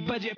बजे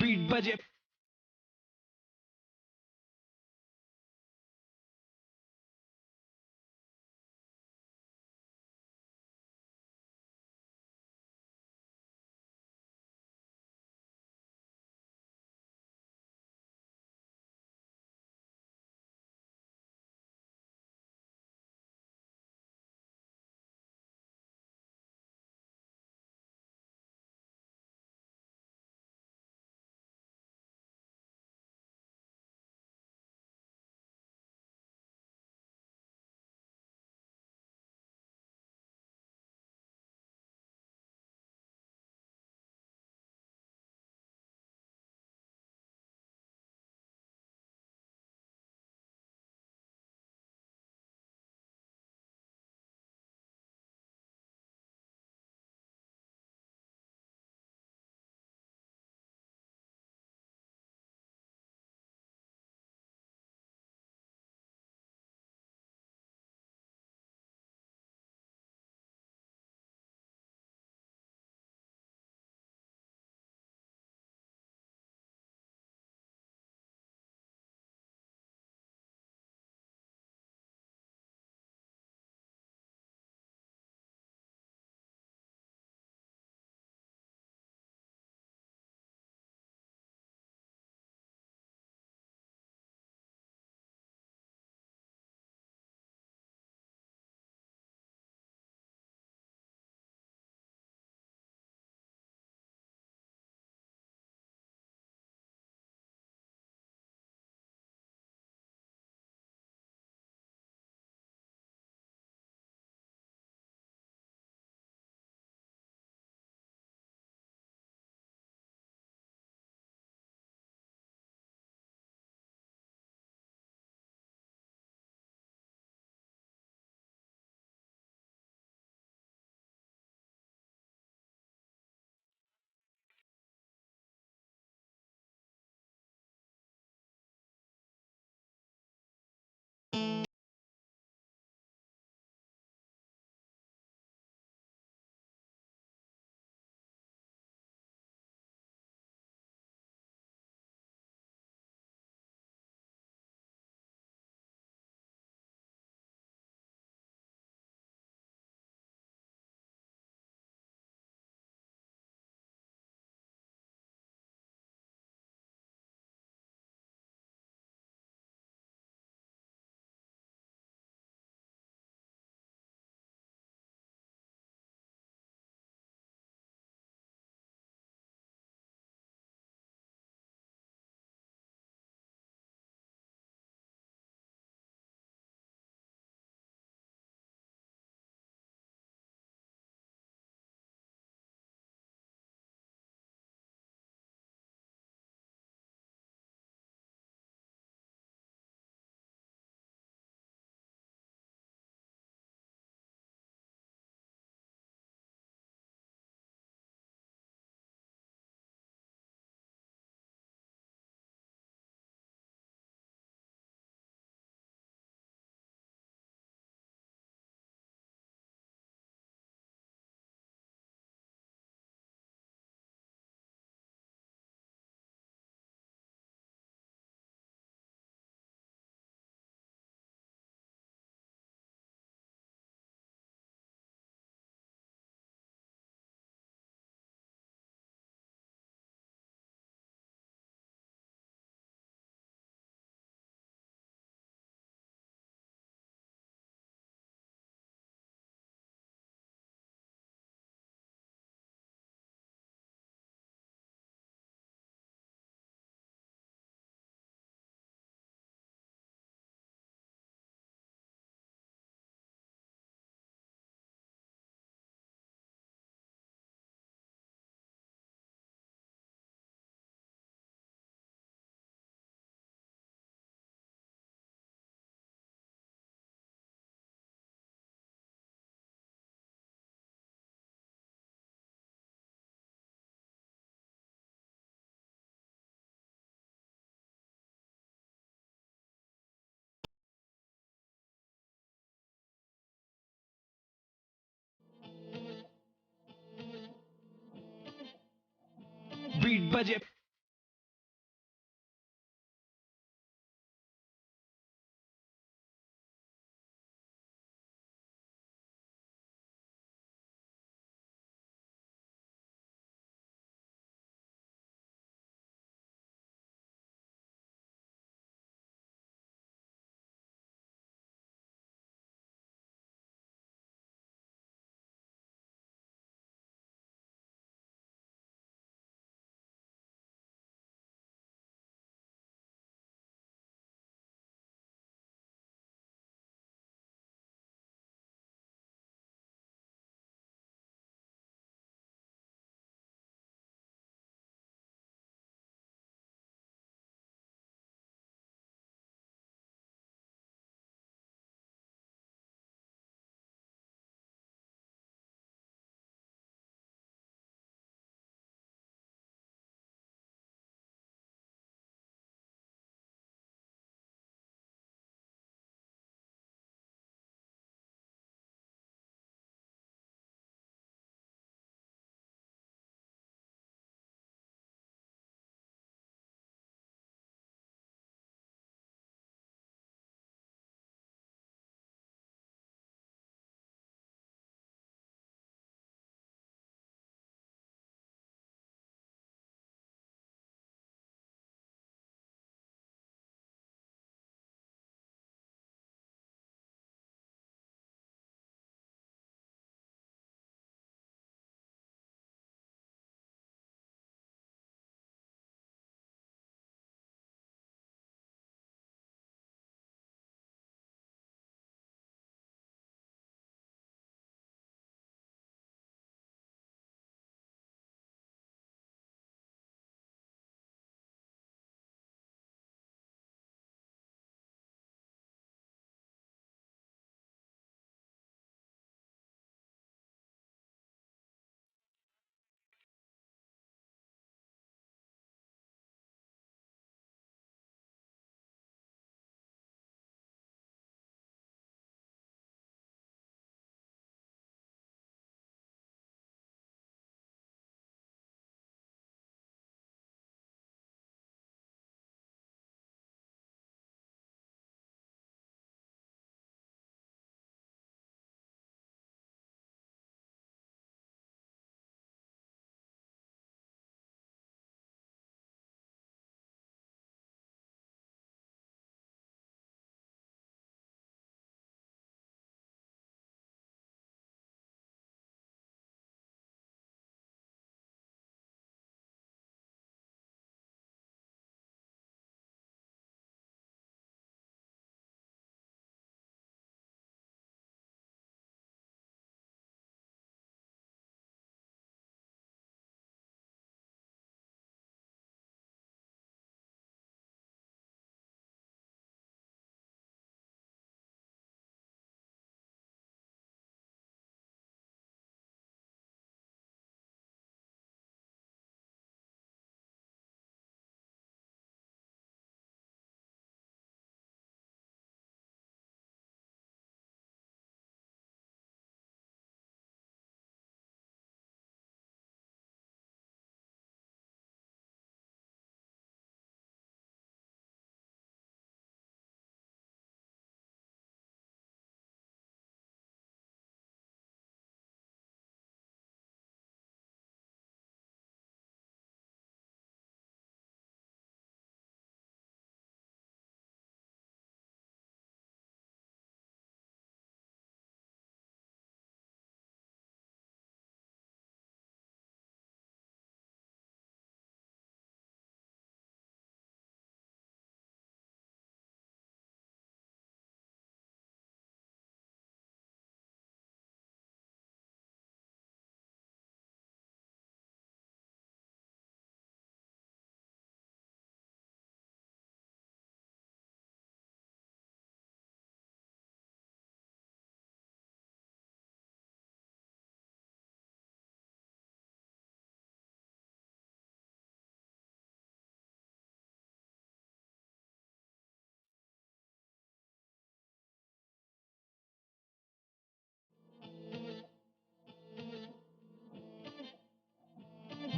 बीट बजे बजे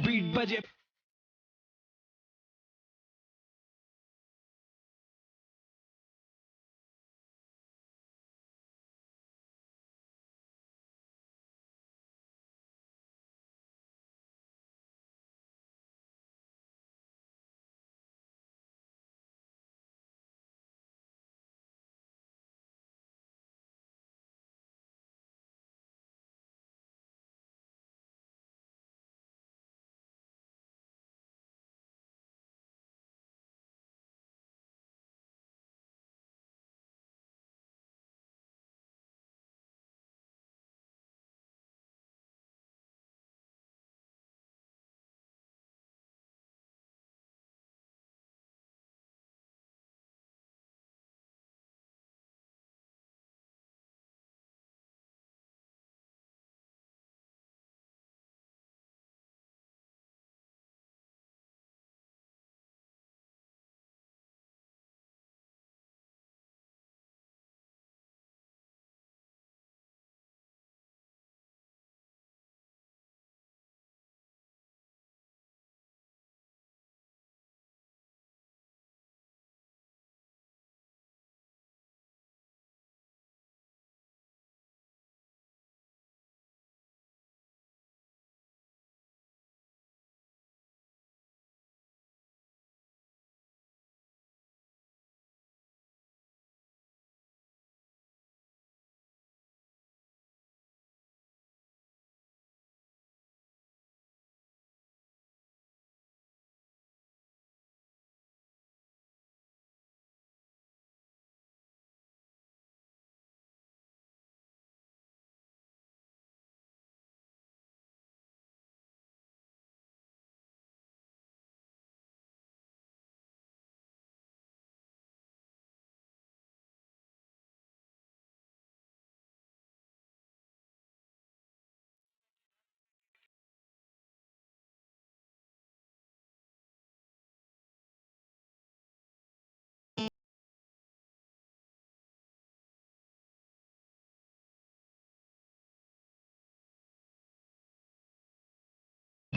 बीट बजे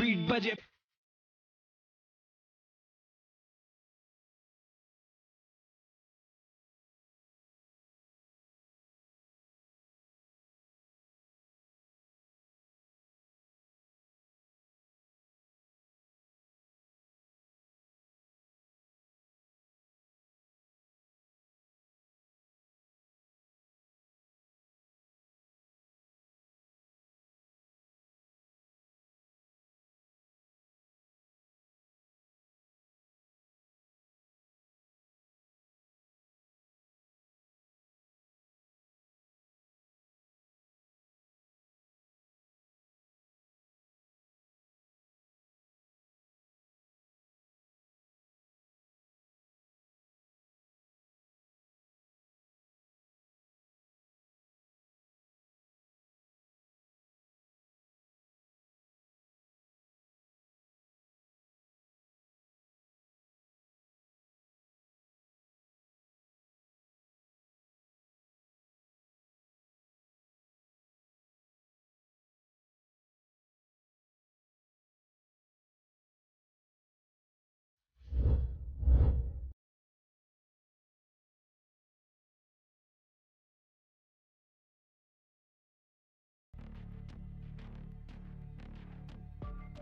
बीट बजे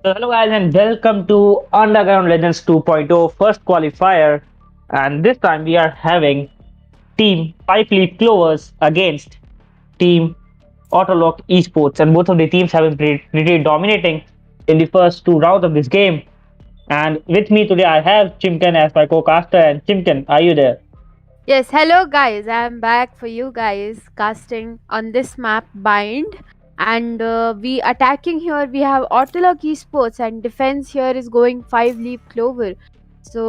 So hello guys and welcome to Underground Legends 2.0 first qualifier, and this time we are having team 5 Leaf Clovers against team Autolock Esports, and both of the teams have been pretty dominating in the first two rounds of this game. And with me today I have Chimken as my co-caster. And Chimken, are you there? Yes, hello guys. I'm back for you guys casting on this map Bind, and we attacking here. We have Autolock Esports, and defense here is going 5 leaf clover. So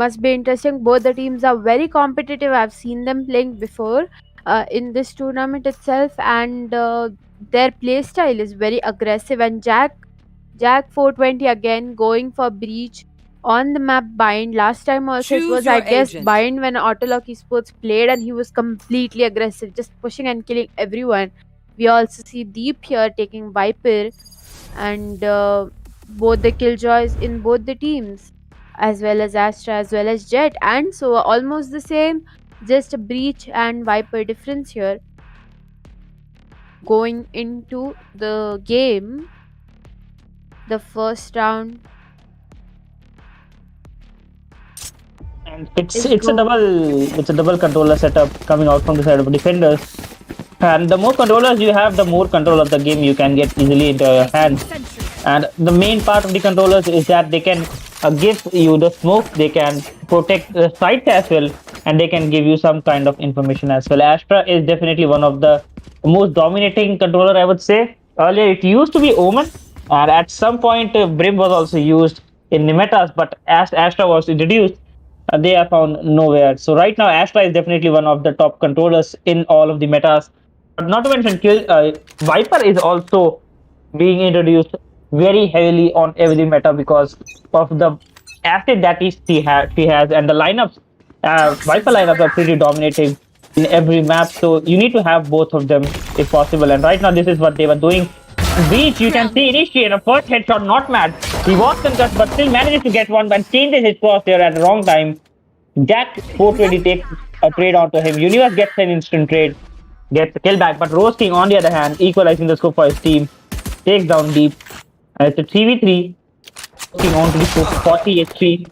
must be interesting. Both the teams are very competitive. I've seen them playing before in this tournament itself, and their play style is very aggressive. And Jack 420 again going for breach on the map Bind. Last time also it Choose was, I your guess, agent. Bind when Autolock Esports played, and he was completely aggressive, just pushing and killing everyone. We also see Deep here taking Viper, and both the killjoys in both the teams, as well as Astra, as well as Jet, and so almost the same, just a breach and Viper difference here. Going into the game, the first round And it's is it's a go. double controller setup coming out from the side of defenders. And the more controllers you have, the more control of the game you can get easily into your hands. And the main part of the controllers is that they can give you the smoke, they can protect the sites as well, and they can give you some kind of information as well. Astra is definitely one of the most dominating controller, I would say. Earlier, it used to be Omen, and at some point, Brim was also used in the metas, but as Astra was introduced, they are found nowhere. So right now, Astra is definitely one of the top controllers in all of the metas. But not to mention, Viper is also being introduced very heavily on every meta because of the asset that she has, and the lineups. Viper lineups are pretty dominating in every map, so you need to have both of them if possible. And right now, this is what they were doing. Breach, you can see initially in a first headshot, not mad. He was concussed, but still manages to get one, but changes his cross there at the wrong time. Jack 420 takes a trade onto him. Universe gets an instant trade, gets the kill back, but Rose King, on the other hand, equalizing the scope for his team, takes down Deep. And it's a 3v3. Rose King onto the scope, 40 HP.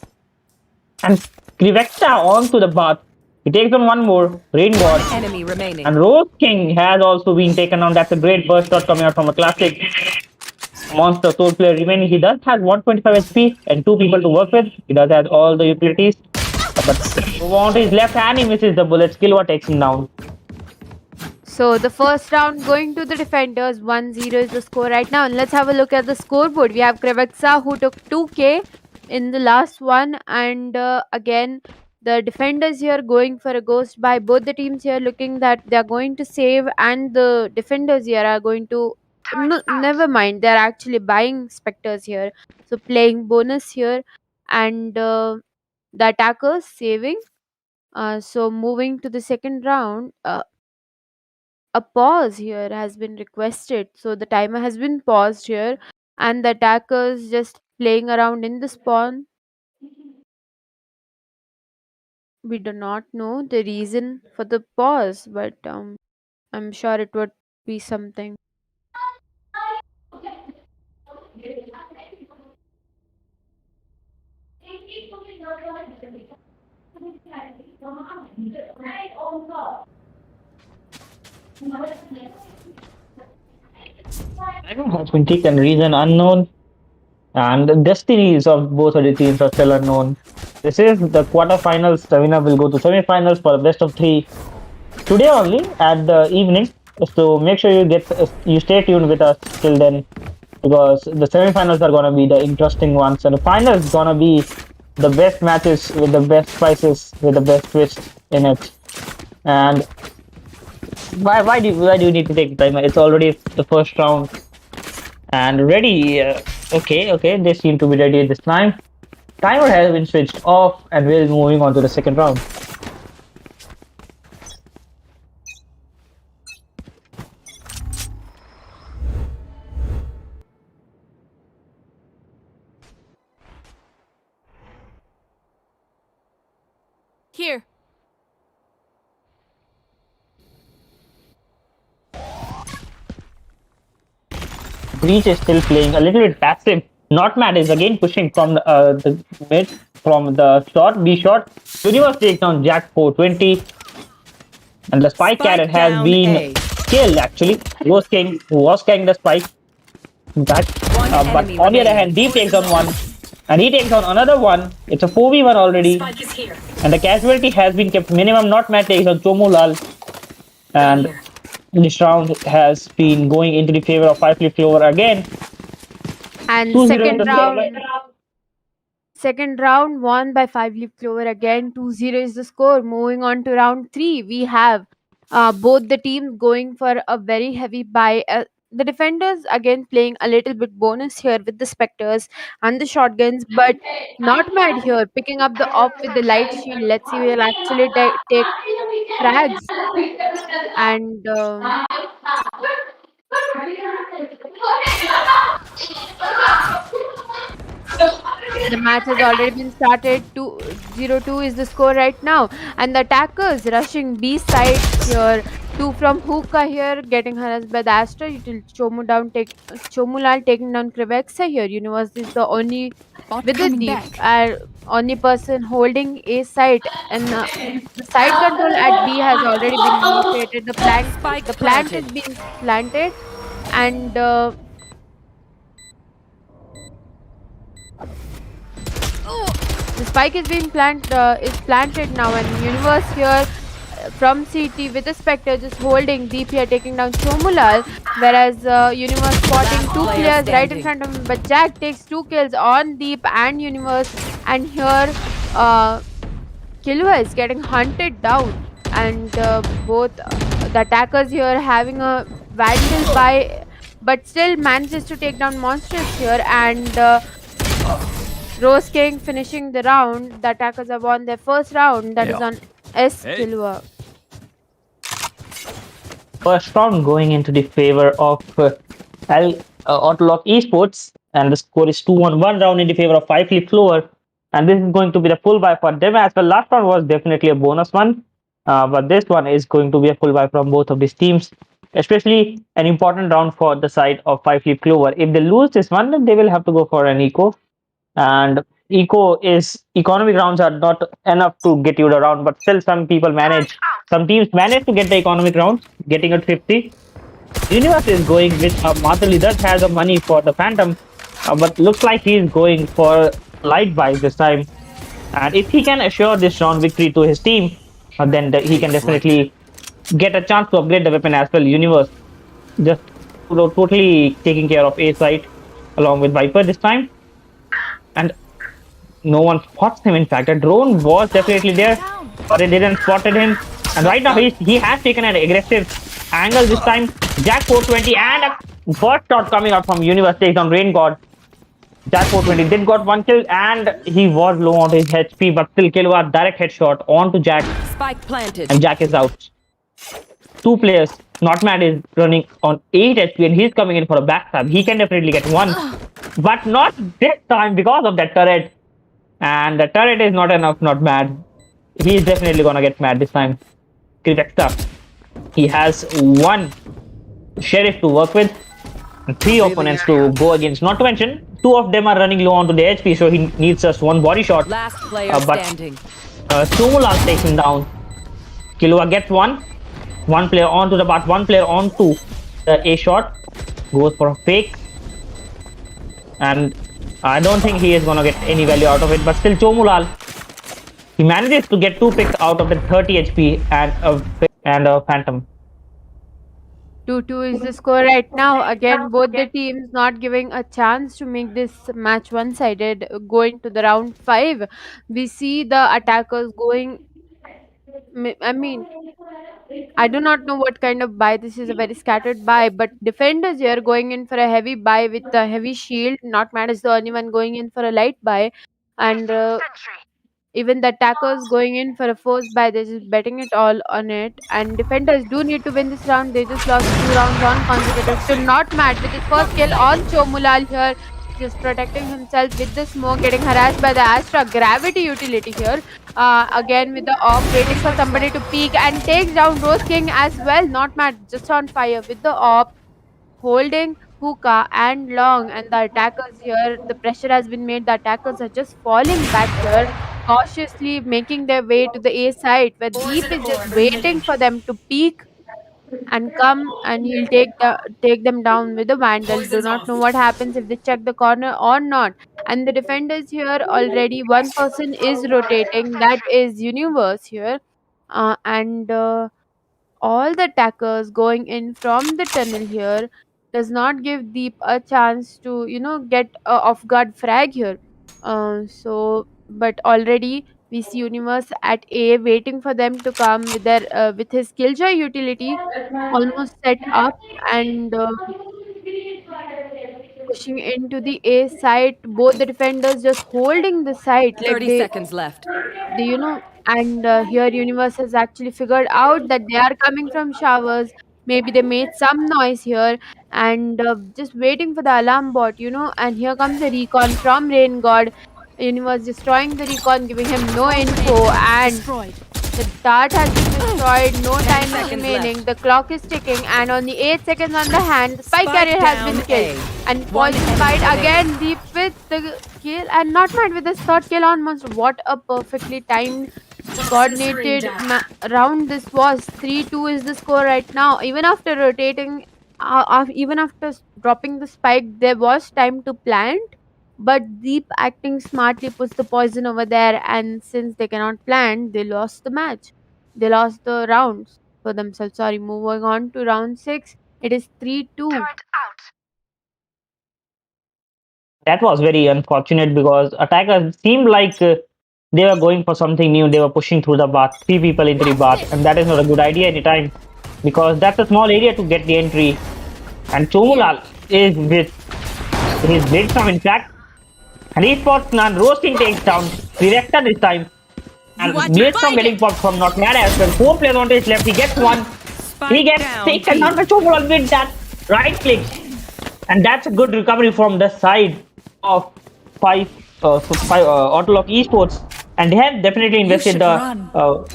And Krivexta onto the bath. He takes on one more, Rain God. Enemy remaining. And Rose King has also been taken down. That's a great burst shot coming out from a classic monster soul player remaining. He does have 125 HP and two people to work with. He does have all the utilities. But on to his left hand, he misses the bullet. Skill takes him down. So the first round going to the defenders, 1-0 is the score right now. And let's have a look at the scoreboard. We have Krevetsa who took 2k in the last one, and again the defenders here going for a ghost by both the teams here, looking that they are going to save, and the defenders here are going to no, never mind, they're actually buying specters here, so playing bonus here, and the attackers saving. So moving to the second round, a pause here has been requested, so the timer has been paused here, and the attackers just playing around in the spawn. We do not know the reason for the pause, but I'm sure it would be something. Timer has been taken, reason unknown, and the destinies of both of the teams are still unknown. This is the quarterfinals. The winner will go to semifinals for the best of three today only at the evening. So make sure you stay tuned with us till then, because the semifinals are gonna be the interesting ones, and the final is gonna be the best matches with the best prices with the best twist in it. And why do you need to take the timer? It's already the first round and ready. Okay, they seem to be ready this time. Timer has been switched off, and we're moving on to the second round. Here. Breach is still playing a little bit passive. Not mad is again pushing from the mid from the shot, B shot. Universe takes down Jack 420. And the spike carrot has down been A. killed actually. Was carrying the spike. But enemy on the other remaining. hand, Deep takes on one. And he takes on another one. It's a 4v1 already. Spike is here. And the casualty has been kept minimum. Not mad takes on Chomulal. And this round has been going into the favor of 5-flip Clover again. And 2-0 second round won by 5-leaf Clover again. 2-0 is the score. Moving on to round 3, we have both the teams going for a very heavy buy. The defenders again playing a little bit bonus here with the Spectres and the shotguns, but not mad here, picking up the off with the light shield. Let's see, we'll actually take frags. And the match has already been started. 2-0-2 is the score right now. And the attackers rushing B side here. 2 from Hookah here, getting harassed by the Astra. Util Chomulal taking down Krevexa here. Universe is the only Bot with the coming deep back. only person holding A side, and the side control at B has already been initiated. The Spike plant is planted. being planted, and the spike is being planted now, and Universe here from CT with the Spectre just holding Deep here, taking down Chomulal, whereas Universe spotting two player players right in standing. front of him, but Jack takes 2 kills on Deep and Universe, and here Kilua is getting hunted down, and both the attackers here having a Vandal buy, but still manages to take down monsters here, and Rose King finishing the round. The attackers have won their first round. That is on S. Kilua. First round going into the favor of Hotshot Esports, and the score is 2-1. One round in the favor of 5-flip Clover, and this is going to be the full buy for them as well. Last round was definitely a bonus one, but this one is going to be a full buy from both of these teams, especially an important round for the side of 5-flip Clover. If they lose this one, then they will have to go for an eco, and economic rounds are not enough to get you the round, but still some teams manage to get the economic rounds, getting it 50. Universe is going with Matali that has the money for the Phantom, but looks like he is going for light buys this time, and if he can assure this round victory to his team, then he can definitely get a chance to upgrade the weapon as well. Universe just totally taking care of A side along with Viper this time, and no one spots him. In fact, a drone was definitely there, but it didn't spotted him. And right now he has taken an aggressive angle this time. Jack 420 and a first shot coming out from Universe takes on Rain God. Jack 420 did got one kill, and he was low on his HP, but still kill was direct headshot onto Jack, Spike planted. and Jack is out. Two players. Not Mad is running on 8 HP, and he's coming in for a backstab. He can definitely get one. But not this time because of that turret. And the turret is not enough, not mad. He's definitely gonna get mad this time. Krivexta. He has one sheriff to work with, and three opponents to go against. Not to mention, two of them are running low onto the HP, so he needs just one body shot. Last player But standing. Tumulal takes him down. Killua gets one. One player onto the bot, one player onto the A shot. Goes for a fake. And I don't think he is gonna get any value out of it, but still Chomulal, he manages to get two picks out of the 30 HP and a Phantom. 2-2 is the score right now. Again, both the teams not giving a chance to make this match one-sided. Going to the round 5, we see the attackers going. I mean, I do not know what kind of buy. This is a very scattered buy, but defenders here going in for a heavy buy with a heavy shield. Not mad is the only one going in for a light buy, and even the attackers going in for a force buy. They're just betting it all on it. And defenders do need to win this round. They just lost 2 rounds on consecutive. Still not mad with his first kill on Chomulal here. Just protecting himself with the smoke, getting harassed by the Astra. Gravity utility here. Again with the off, waiting for somebody to peek and takes down Rose King as well. Not mad, just on fire with the op, holding hookah and long. And the attackers here, the pressure has been made. The attackers are just falling back here, cautiously making their way to the A side, where Deep is just waiting for them to peek and come, and he'll take them down with the vandal. Do not know what happens if they check the corner or not. And the defenders here, already one person is rotating, that is Universe here. And all the attackers going in from the tunnel here does not give Deep a chance to get a off guard frag here. But already we see Universe at A waiting for them to come with their with his killjoy utility almost set up, and pushing into the A site. Both the defenders just holding the site like 30 seconds left. and here Universe has actually figured out that they are coming from showers. Maybe they made some noise here, and just waiting for the alarm bot. And here comes the recon from Rain God. Universe destroying the recon, giving him no info, and Destroyed. the dart has been destroyed. No time is seconds remaining. left. The clock is ticking, and on the 8 seconds on the hand, the spike Spike carrier has been down killed. A. And One Poison enemy Fight remaining. again, Deep with the kill, and not mad with his third kill on Monster. What a perfectly timed, coordinated round this was. 3-2 is the score right now. Even after rotating, even after dropping the spike, there was time to plant. But Deep acting smartly puts the poison over there, and since they cannot plant, they lost the match. They lost the rounds for themselves. Sorry, moving on to round 6. It is 3-2. That was very unfortunate because attackers seemed like they were going for something new. They were pushing through the bath, three people into the bath, and that is not a good idea anytime because that's a small area to get the entry. And Chomulal is with his Bladestorm, in fact, and he spots none. Roasting takes down Director this time. And Bladestorm getting popped from not mad as well. 4 players on his left. He gets one. He gets taken down by Chomulal with that right click. And that's a good recovery from the side of Hotshot Esports. And they have definitely invested the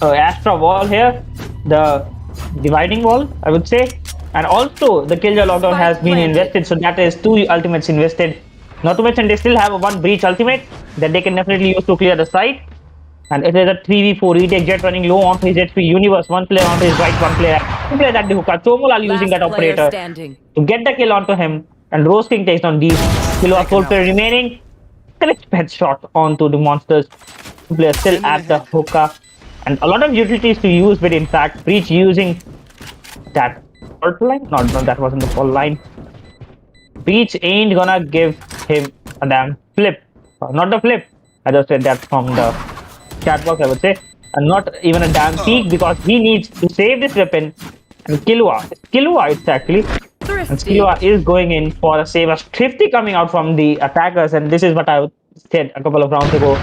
Astra wall here, the dividing wall, I would say. And also the Killjoy lockdown has been invested, so that is 2 ultimates invested. Not to mention they still have a 1 breach ultimate that they can definitely use to clear the site. And it is a 3v4 retake. Jet running low onto his HP. Universe, 1 player onto his right, 1 player. 2 players at the hookah. Chomulal using that operator to get the kill onto him. And Rose King takes down Deep. Killua 4 player remaining. Crisp headshot onto the monsters. 2 players still at the hookah. And a lot of utilities to use with, in fact, Breach using that fault line. No, that wasn't the fault line. Breach ain't gonna give him a damn flip. Not the flip. I just said that from the chat box, I would say. And not even a damn peek because he needs to save this weapon. And Killua, it's actually. And Killua is going in for a save. A Thrifty coming out from the attackers. And this is what I said a couple of rounds ago.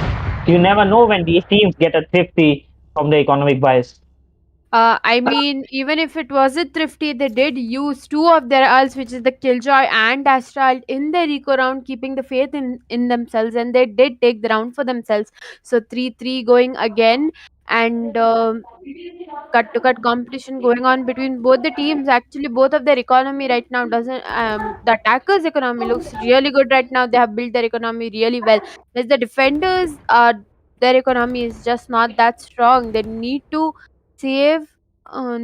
You never know when these teams get a Thrifty from the economic bias. I mean, even if it wasn't thrifty, they did use two of their ults, which is the Killjoy and Astral, in their eco round, keeping the faith in themselves, and they did take the round for themselves. So 3-3 going again, and cut to cut competition going on between both the teams. Actually, both of their economy right now doesn't. The attackers' economy looks really good right now. They have built their economy really well. As the defenders, their economy is just not that strong. They need to save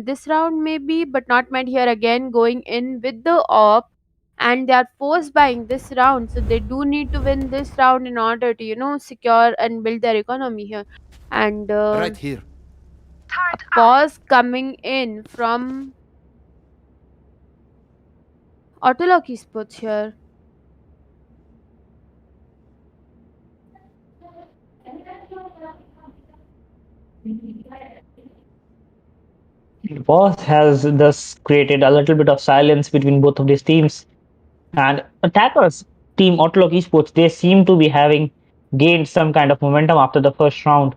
this round maybe, but not meant here again. Going in with the op. And they are force buying this round, so they do need to win this round in order to secure and build their economy here. And Right here. pause coming in from Autolock Esports here. Boss has thus created a little bit of silence between both of these teams. And attackers, team Outlook Esports, they seem to be having gained some kind of momentum after the first round.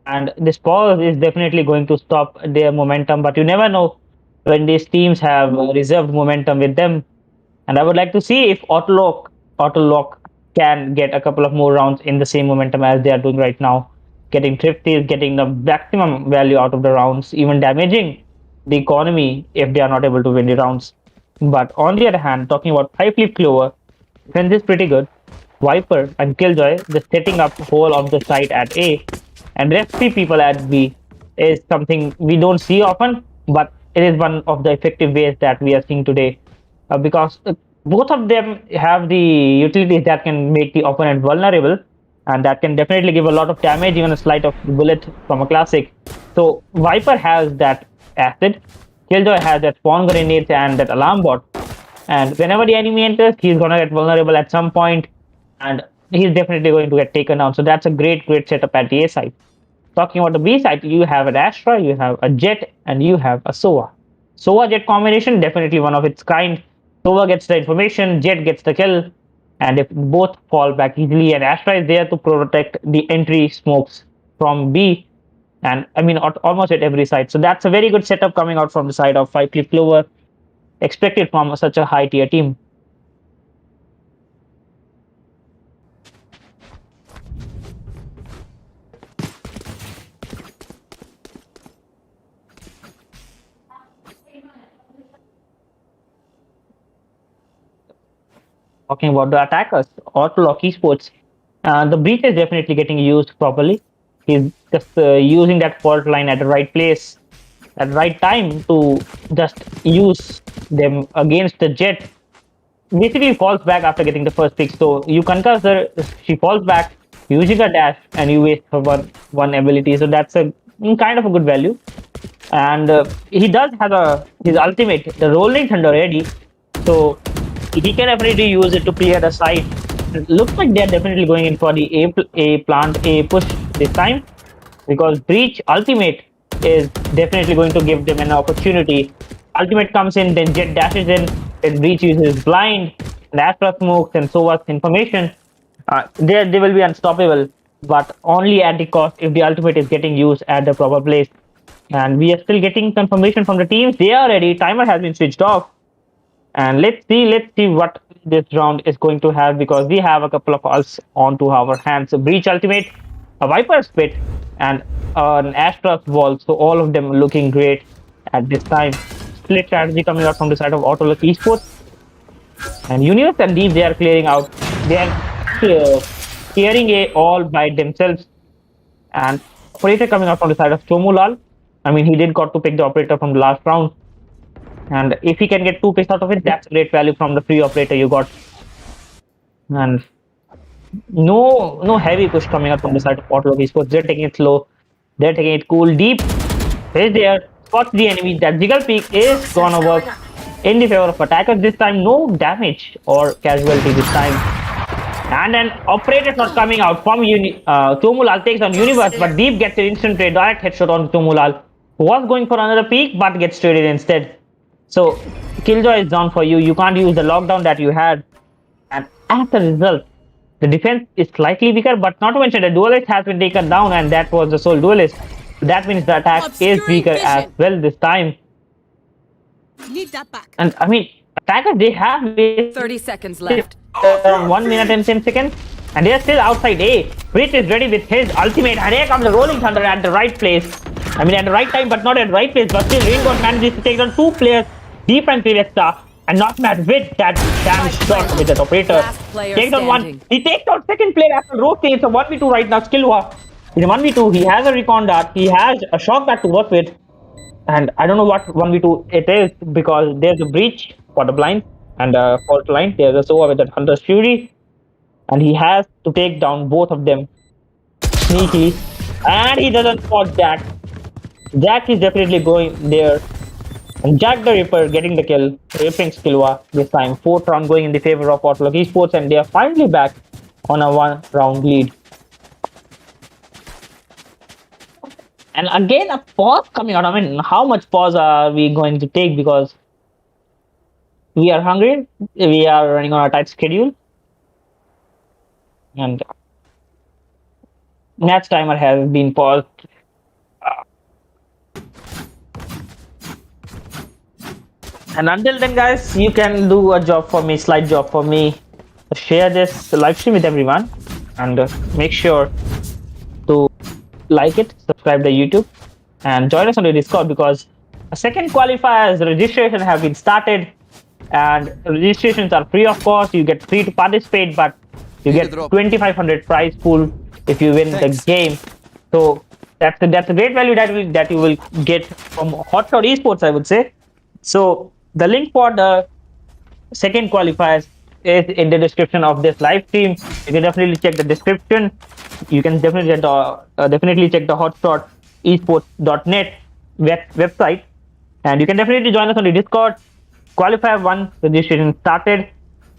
And this pause is definitely going to stop their momentum, but you never know when these teams have reserved momentum with them. And I would like to see if Autolock can get a couple of more rounds in the same momentum as they are doing right now. Getting thrifty, getting the maximum value out of the rounds, even damaging the economy if they are not able to win the rounds. But on the other hand, talking about 5 Flip Clover, defense is pretty good. Viper and Killjoy just setting up whole of the site at A, and rest 3 people at B is something we don't see often, but it is one of the effective ways that we are seeing today. Because both of them have the utilities that can make the opponent vulnerable, and that can definitely give a lot of damage, even a slight of bullet from a classic. So Viper has that acid, Killjoy has that spawn grenades and that alarm bot, and whenever the enemy enters, he's gonna get vulnerable at some point, and he's definitely going to get taken down. So that's a great setup at the A side. Talking about the B side, you have an Astra, you have a Jet, and you have a Sova. Sova Jet combination, definitely one of its kind. Sova gets the information, Jet gets the kill, and if both fall back easily, and Astra is there to protect the entry smokes from B, and I mean almost at every side. So that's a very good setup coming out from the side of 5 Cliff Clover, expected from such a high tier team. Talking about the attackers, Orthodox Esports, the breach is definitely getting used properly. He's just using that fault line at the right place, at the right time to just use them against the Jet. Basically, he falls back after getting the first pick. So you concuss her, she falls back using a dash, and you waste her one ability. So that's a kind of a good value. And he does have his ultimate, the Rolling Thunder, ready. So he can definitely use it to clear the site. It looks like they're definitely going in for the A plant A push this time, because Breach ultimate is definitely going to give them an opportunity. Ultimate comes in, then Jet dashes in, then Breach uses blind, and Astra smokes, and so was information. They will be unstoppable, but only at the cost if the ultimate is getting used at the proper place. And we are still getting confirmation from the teams. They are ready. Timer has been switched off. And let's see what this round is going to have, because we have a couple of ults onto our hands. A Breach ultimate, a Viper spit, and an Astra's wall. So all of them looking great at this time. Split strategy coming out from the side of Autolock Esports. And Universe and Deep, they are clearing out. They are clearing A all by themselves. And Operator coming out from the side of Chomulal. I mean, he did got to pick the Operator from the last round. And if he can get 2 picks out of it, that's great value from the free operator you got. And no heavy push coming out from the side of Autolog Esports. They're taking it slow. They're taking it cool. Deep is there. Spots the enemy. That Jiggle Peak is gonna work in the favor of attackers this time. No damage or casualty this time. And then Operator's not coming out from Chomulal takes on Universe, but Deep gets an instant trade, direct headshot on Chomulal, who was going for another peak but gets traded instead. So Killjoy is down for you. You can't use the lockdown that you had, and as a result, the defense is slightly weaker. But not to mention the duelist has been taken down, and that was the sole duelist. That means the attack is Obscuring weaker as vision. well this time. Need that back. And I mean, attackers, they have wasted 30 seconds left. 1 minute and 10 seconds. And they're still outside A. Breach is ready with his ultimate. And here comes the Rolling Thunder at the right place. I mean, at the right time, but not at the right place. But still, Rainbow manages to take down 2 players. Defensive extra. And not match with that damn shot with that operator. Last player Takes down standing. 1. He takes down second player after rotating. It's a 1v2 right now. Skillwa. It's a 1v2. He has a recon dart. He has a shock back to work with. And I don't know what 1v2 it is because there's a breach for the blind and fault line. There's a Sova with that Hunter's Fury. And he has to take down both of them. Sneaky. And he doesn't spot Jack. Jack is definitely going there. And Jack the Ripper getting the kill. Ripping Skillwa this time. 4th round going in the favor of Hotshot Esports. And they are finally back on a 1-round lead. And again, a pause coming out. I mean, how much pause are we going to take? Because we are hungry. We are running on a tight schedule. And match timer has been paused. And until then, guys, you can do a job for me, slight job for me. Share this live stream with everyone. And make sure to like it, subscribe to YouTube, and join us on the Discord because a second qualifiers registration have been started, and registrations are free of cost. You get free to participate, but you get 2,500 prize pool if you win the game. So that's a great value that you will get from Hotshot Esports, I would say. So the link for the second qualifiers is in the description of this live stream. You can definitely check the description. You can definitely check the hotshotesports.net website, and you can definitely join us on the Discord. Qualifier 1 registration started,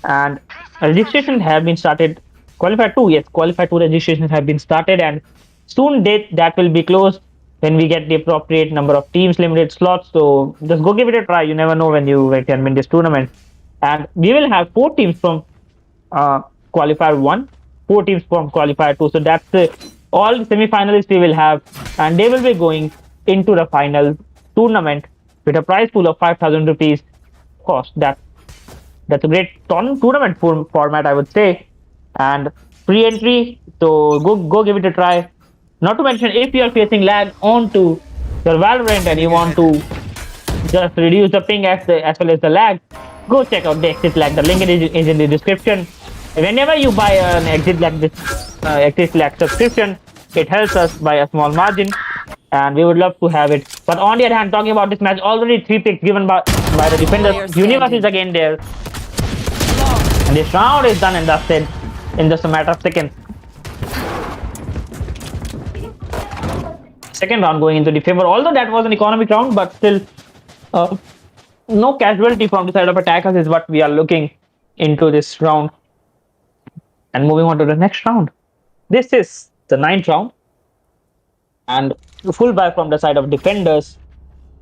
and registration have been started. Qualifier 2, yes, Qualifier 2 registrations have been started, and soon that will be closed when we get the appropriate number of teams, limited slots. So just go give it a try. You never know when you can win this tournament. And we will have 4 teams from Qualifier 1, 4 teams from Qualifier 2. So that's all the semi-finalists we will have. And they will be going into the final tournament with a prize pool of 5,000 rupees. Of course, that's a great tournament format, I would say. And free entry. So go give it a try. Not to mention, if you are facing lag onto your Valorant and you want to just reduce the ping as well as the lag, go check out the Exit Lag. The link is in the description. Whenever you buy an Exit Lag subscription, it helps us by a small margin, and we would love to have it. But on the other hand, talking about this match, already 3 picks given by the defenders. Universe is again there, and this round is done and dusted in just a matter of seconds. Second round going into the favor, although that was an economic round, but still no casualty from the side of attackers is what we are looking into this round. And moving on to the next round. This is the 9th round, and full buy from the side of defenders.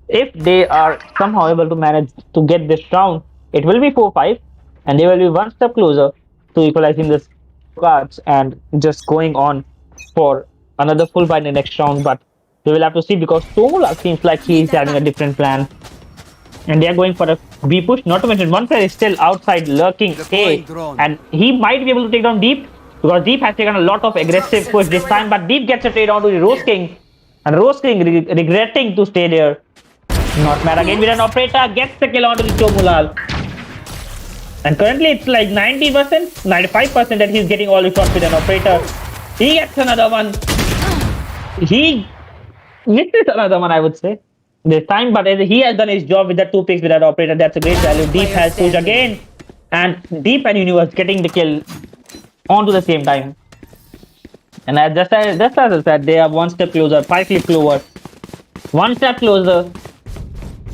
If they are somehow able to manage to get this round, it will be 4-5, and they will be 1 step closer to equalizing the cards and just going on for another full buy in the next round. But we will have to see, because Tomula seems like he is having a different plan, and they are going for a B push. Not to mention, one player is still outside lurking A, and he might be able to take down Deep, because Deep has taken a lot of aggressive push this time. But Deep gets a trade on to the Rose King, and Rose King regretting to stay there. Not mad again with an operator, gets the kill onto the Tomulal. And currently it's like 90%, 95% that he's getting all the shots with an operator. He gets another one. He misses another one, I would say, this time, but he has done his job with the 2 picks with that operator. That's a great value. Deep has pushed again, and Deep and Universe getting the kill onto the same time. And just as I said, they are 1 step closer, 5 click closer, 1 step closer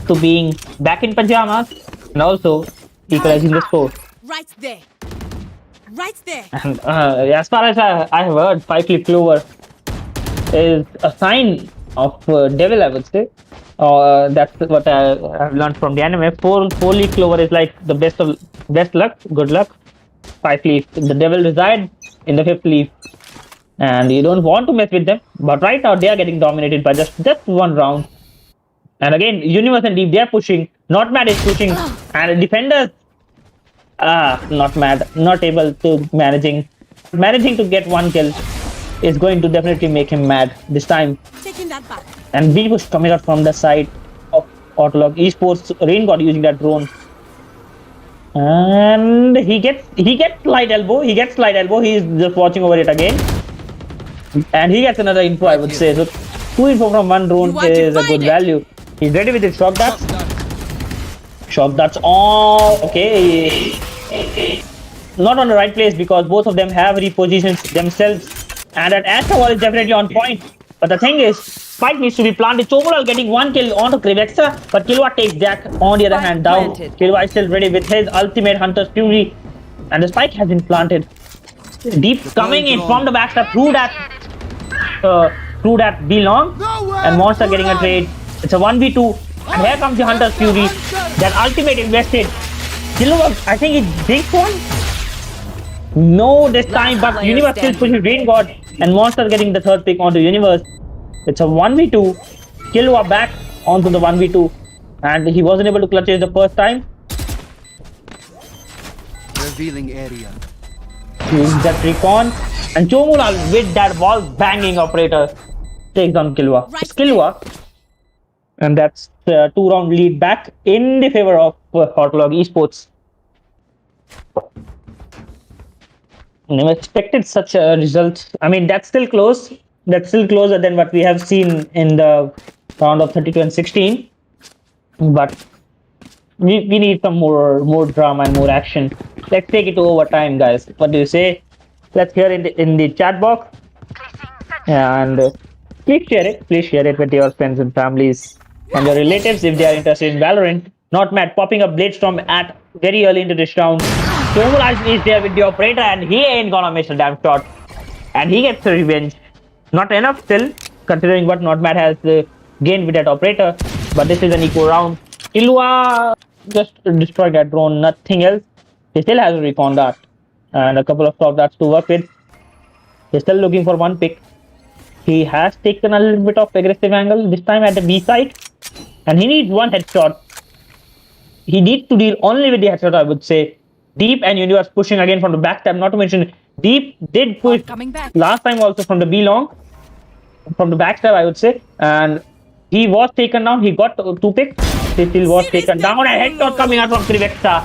to being back in pajamas, and also equalizing the score. Right there. Right there. And as far as I have heard, 5 click clover is a sign of devil, I would say. That's what I have learned from the anime. 4 leaf clover is like the best luck, good luck. 5 leaf, the devil resides in the 5th leaf. and you don't want to mess with them. But right now they are getting dominated by just one round. And again, Universe and Deep, they are pushing. Not Mad is pushing, and defenders, not Mad, not able to managing to get one kill is going to definitely make him mad this time. Taking that back. And B push coming out from the side of Hotshot Esports. Rain got using that drone. And he gets slide elbow. He gets slide elbow. He's just watching over it again. And he gets another info, I would say. So 2 info from one drone is a good value. He's ready with his shock darts. Shock darts all okay. Not on the right place because both of them have repositioned themselves. And that Astra wall is definitely on point. But the thing is, Spike needs to be planted. Chomural getting one kill onto Krivexa, but Killua takes Jack on the other hand down. Killua is still ready with his ultimate Hunter's Fury. And the Spike has been planted. Deep coming in from the backstab through that B long. And Monster getting a trade. It's a 1v2. And here comes the Hunter's Fury. That ultimate invested. Killua, I think he drinks one. No, this time, but Universe still pushing Rain God. And Monster getting the third pick onto Universe. It's a 1v2. Killua back onto the 1v2. And he wasn't able to clutch it the first time. Revealing area. Using that recon. And Chomulal with that wall banging operator takes down Killua. It's Killua. And that's the 2-round lead back in the favor of Hotshot Esports. Never expected such a result. I mean, that's still close. That's still closer than what we have seen in the round of 32 and 16. But we need some more drama and more action. Let's take it to overtime, guys. What do you say? Let's hear it in the chat box. And please share it. Please share it with your friends and families and your relatives if they are interested in Valorant. Not Mad popping up Bladestorm at very early into this round. Chomulal is there with the operator and he ain't gonna miss a damn shot. And he gets the revenge. Not enough still, considering what Not Mad has gained with that operator. But this is an equal round. Killua just destroyed that drone, nothing else. He still has a recon dart and a couple of top darts to work with. He's still looking for one pick. He has taken a little bit of aggressive angle, this time at the B side. And he needs one headshot. He needs to deal only with the headshot, I would say. Deep and Universe pushing again from the backstab. Not to mention, Deep did push last time also from the B long. From the backstab, I would say. And he was taken down. He got 2 picks. He still was taken down. A headshot coming out from Krivexa.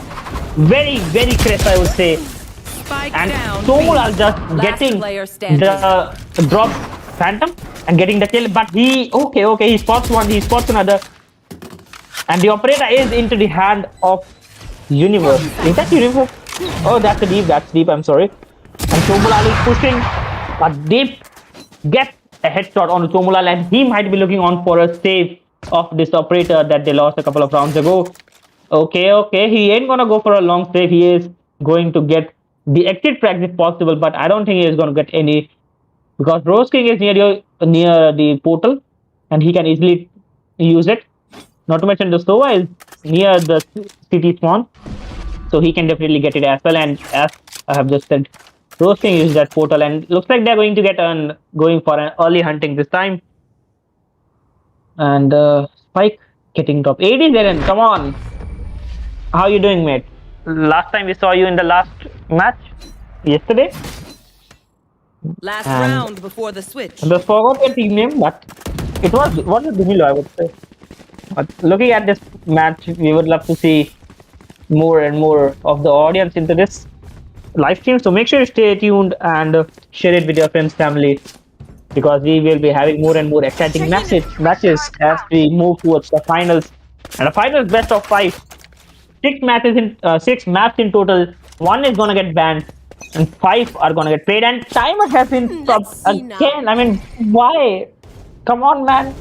Very, very crisp, I would say. And Chomulal just getting the drop Phantom and getting the kill. But he spots one, he spots another. And the operator is into the hand of Universe. Is that Universe? Oh, that's Deep, I'm sorry. And Chomulal is pushing, but Deep gets a headshot on Chomulal and he might be looking on for a save of this operator that they lost a couple of rounds ago. Okay, he ain't gonna go for a long save. He is going to get the exit frags if possible, but I don't think he is gonna get any because Rose King is near the portal and he can easily use it. Not to mention the Sova is near the city spawn, so he can definitely get it as well. And as I have just said, Rose King uses that portal and looks like they're going to get going for an early hunting this time. And Spike getting top. 80 Zeren, come on. How you doing, mate? Last time we saw you in the last match, yesterday. Last round before the switch. I forgot your team name, but it was Dumilo, I would say. But looking at this match, we would love to see more and more of the audience into this live stream. So make sure you stay tuned and share it with your friends, family, because we will be having more and more exciting matches as we move towards the finals. And the finals best of 5. 6 maps in total. 1 is gonna get banned, and 5 are gonna get paid. And timer has been stopped again. I mean, why? Come on, man.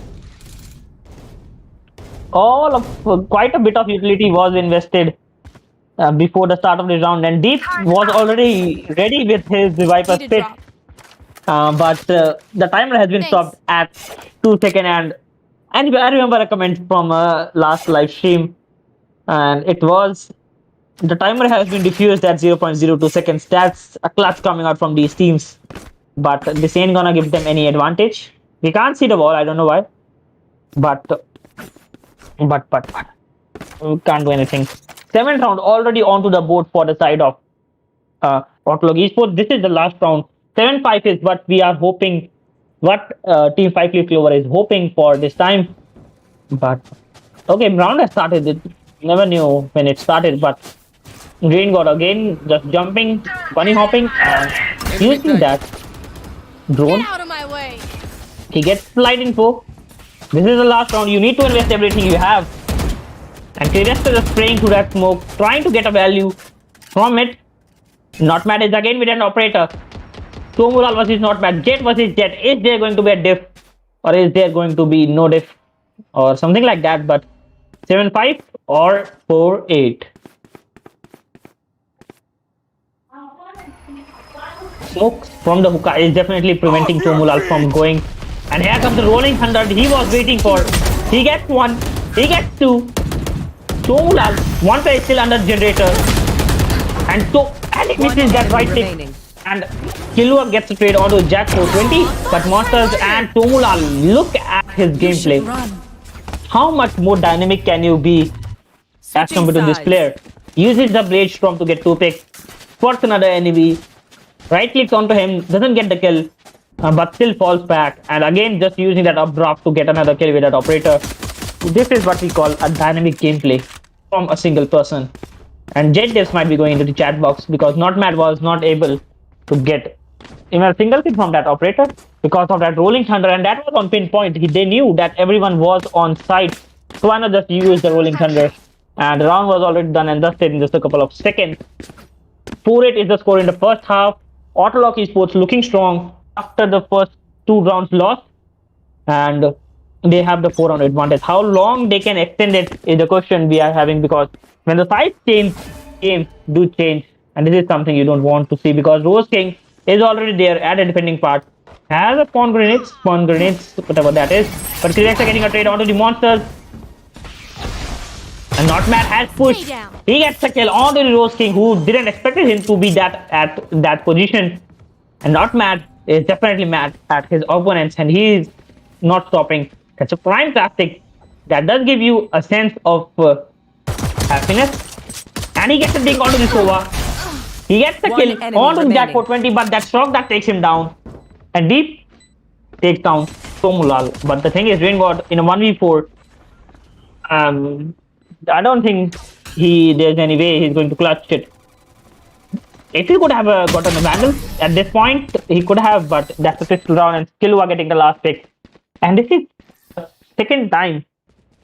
Quite a bit of utility was invested before the start of the round, and Deep was already ready with his Viper pick. But the timer has been stopped at 2 seconds, and I remember a comment from last live stream, and it was the timer has been diffused at 0.02 seconds. That's a clutch coming out from these teams. but this ain't gonna give them any advantage. We can't see the ball, I don't know why. But we can't do anything. 7th round already onto the board for the side of Hotshot Esports. This is the last round. 7-5 is what we are hoping, what Team 5 Leaf Clover is hoping for this time. But okay, round has started. It never knew when it started, but Green got again just jumping, bunny hopping, and using that drone. Get out of my way. He gets slide info. This is the last round. You need to invest everything you have. And Curiouster is spraying through that smoke, trying to get a value from it. Not Mad is again with an operator. Tomulal versus Not Mad. Jet versus Jet. Is there going to be a diff? Or is there going to be no diff? Or something like that. But 7-5 or 4-8. Smoke from the hookah is definitely preventing Tomulal from going. And here comes the rolling thunder he was waiting for. He gets one. He gets two. Tomulal, one player is still under generator. And he misses that right click. And Killua gets the trade onto Jack for 20. But Monsters and Tomulal, look at his gameplay. How much more dynamic can you be as compared to this player? Uses the Blade Storm to get 2 picks. Spots another enemy. Right clicks onto him, doesn't get the kill, but still falls back. And again, just using that updraft to get another kill with that operator. This is what we call a dynamic gameplay from a single person. And Jet Devs might be going into the chat box because Not Mad was not able to get even a single kill from that operator because of that rolling thunder, and that was on pinpoint. They knew that everyone was on site, so why not just use the rolling thunder? And the round was already done and dusted in just a couple of seconds. 4-8 is the score in the first half. Hotshot Esports looking strong after the first 2 rounds lost, and they have the 4-round advantage. How long they can extend it is the question we are having, because when the sides change, games do change, and this is something you don't want to see because Rose King is already there at a defending part, has a spawn grenades, whatever that is. But Curiouster getting a trade onto the Monsters. And Not Mad has pushed. He gets a kill onto the Rose King, who didn't expect him to be at that position. And Not Mad is definitely mad at his opponents, and he is not stopping. That's a prime tactic that does give you a sense of happiness. And he gets a dig onto the Sova. He gets the kill onto the Jack for 20, but that shock that takes him down. And Deep takes down Tomulal. But the thing is, Rain God in a 1v4. I don't think there's any way he's going to clutch it. If he could have gotten a Vandal at this point, he could have, but that's a pistol round, and Killua getting the last pick. And this is the second time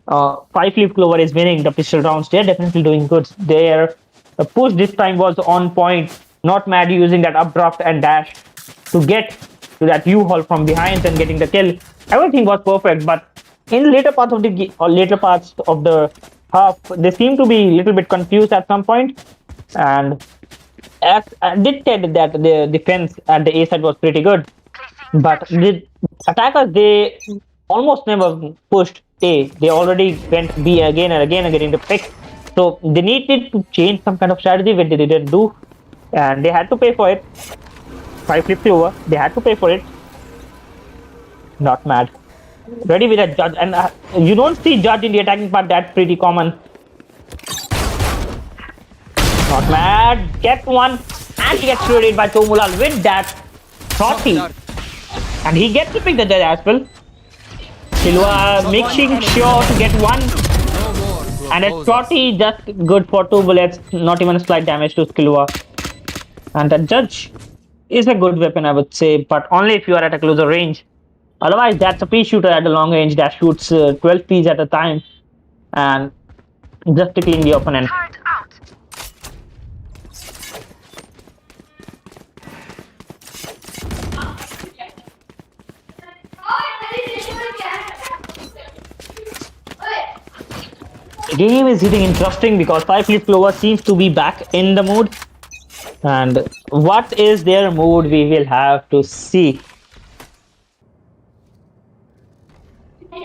5 Leaf Clover is winning the pistol rounds. They're definitely doing good. Their push this time was on point. Not Mad using that updraft and dash to get to that U-haul from behind and getting the kill. Everything was perfect, but in later parts of the half, they seem to be a little bit confused at some point, and as I did say that the defense at the A side was pretty good, but the attackers, they almost never pushed A. They already went B again and again and getting the pick. So they needed to change some kind of strategy, which they didn't do, and they had to pay for it. 5 Leaf Clover, they had to pay for it. Not Mad. Ready with a Judge, and you don't see Judge in the attacking part. That's pretty common. Not Mad, get one, and he gets traded by Tomulal with that Trotty, and he gets to pick the Judge as well. Killua making sure to get one, and a Trotty just good for 2 bullets, not even a slight damage to Killua. And the Judge is a good weapon, I would say, but only if you are at a closer range. Otherwise, that's a pea shooter at the long range that shoots 12 peas at a time and just tickling the opponent. The game is getting interesting because 5 Leaf Clover seems to be back in the mood. And what is their mood, we will have to see.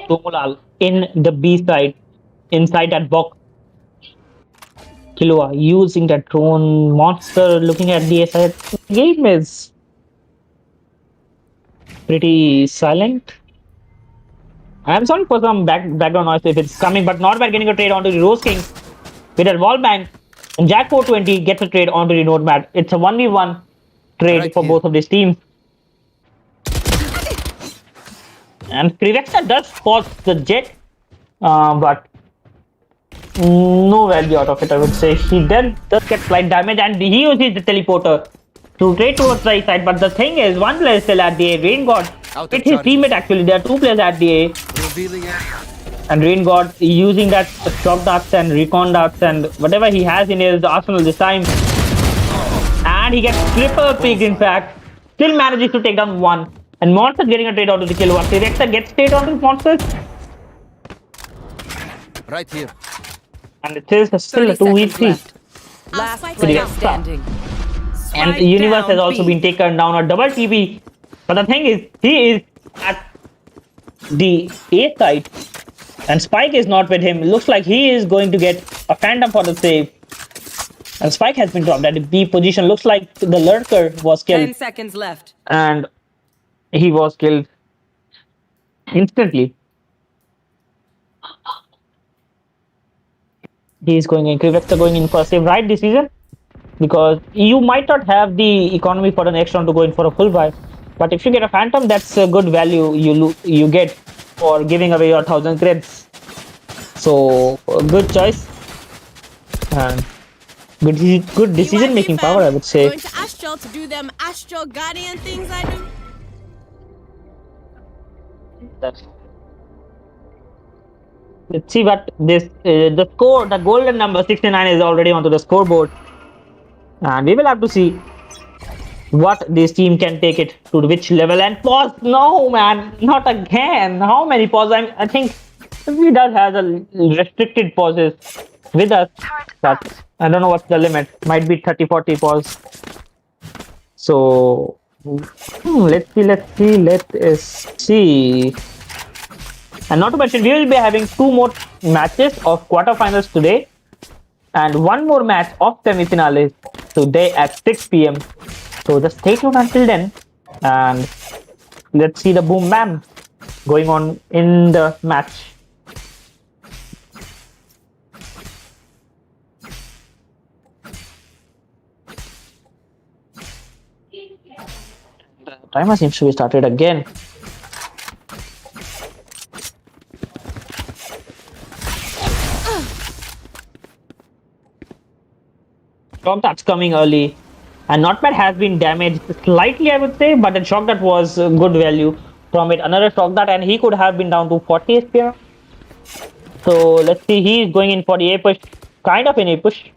Tomulal in the B side, inside that box. Killua using that drone, Monster looking at the A side. The game is pretty silent. I'm sorry for some background noise if it's coming, but not bad getting a trade onto the Rose King with a wall bang. And Jack 420 gets a trade onto the Nomad. It's a 1v1 trade Right for here. both of these teams. And Krivexa does spot the Jet, but no value out of it, I would say. He then does get slight damage, and he uses the teleporter to trade towards the right side. But the thing is, one player is still at the A. Rain God Out with of his charges. teammate actually. There are two players at the A. Revealing area. And Rain God using that shock darts and recon darts and whatever he has in his arsenal this time. And he gets triple picked in fact. Still manages to take down one. And Monster getting a trade onto the kill one. Rexa gets trade onto Monsters. Right here. And it is still a 30 2v3. seconds left. I'll Last spike player down. standing. And Spike Universe down has also B. been taken down a double TP. But the thing is, he is at the A side. And Spike is not with him. Looks like he is going to get a Phantom for the save. And Spike has been dropped at the B position. Looks like the Lurker was 10 killed. seconds left. And he was killed instantly. He is going in. Krivexa going in for a save. Right decision. Because you might not have the economy for the next round to go in for a full buy. But if you get a Phantom, that's a good value you get for giving away your 1000 creds. So, good choice. And good decision making BYP power, I would say. Going to Astral to do them Astral Guardian things I do. Let's see what this the score. The golden number 69 is already onto the scoreboard, and we will have to see what this team can take it to which level. And pause. No, man, not again. How many pauses? I think he does has a restricted pauses with us, but I don't know what's the limit. Might be 30-40 pause. So let's see. And not to mention, we will be having 2 more matches of quarterfinals today, and 1 more match of semi-finales today at 6 p.m. So just stay tuned until then, and let's see the boom bam going on in the match. The timer seems to be started again. Shock Dart's coming early, and Notepad has been damaged slightly, I would say, but the Shock Dart was good value from it. Another Shock Dart, and he could have been down to 40 HP. So let's see, he is going in for the A push, kind of an A push.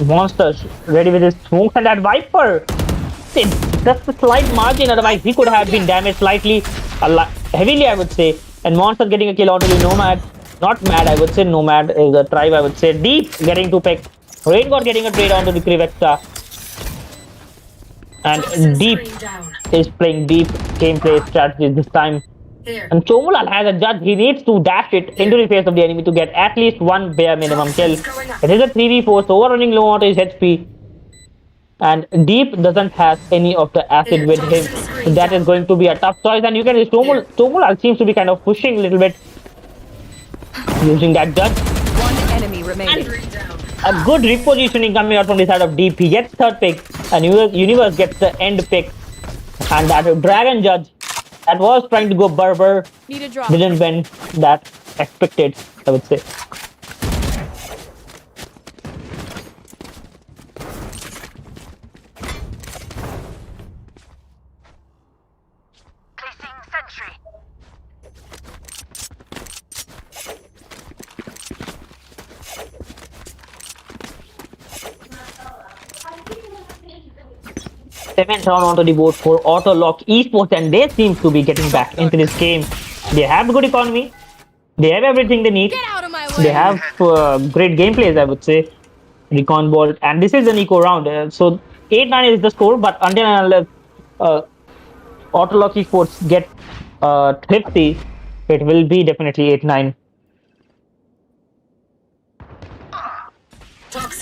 Monsters ready with his smokes, and that Viper, just a slight margin, otherwise he could have been damaged slightly, heavily, I would say. And Monster getting a kill onto the Nomad. Not Mad, I would say. Nomad is a tribe, I would say. Deep getting to pick. Rain God getting a trade onto the Krivexa. And Deep is playing deep gameplay strategy this time. And Chomulal has a judge. He needs to dash it into the face of the enemy to get at least 1 bare minimum kill. It is a 3v4, so overrunning low on his HP. And Deep doesn't have any of the acid with him. So that is going to be a tough choice. And you can see Chomulal seems to be kind of pushing a little bit. Using that judge. 1 enemy remaining. A good repositioning coming out from the side of Deep. He gets 3rd pick, and Universe gets the end pick. And that Dragon Judge that was trying to go Berber Need a drop. didn't win that expected, I would say. Seventh round onto the board for Hotshot Esports, and they seem to be getting back into this game. They have good economy. They have everything they need. Get out of my way. They have great gameplays, I would say. Recon ball, and this is an eco round. So 8-9 is the score, but until unless Hotshot Esports get thrifty, it will be definitely 8-9.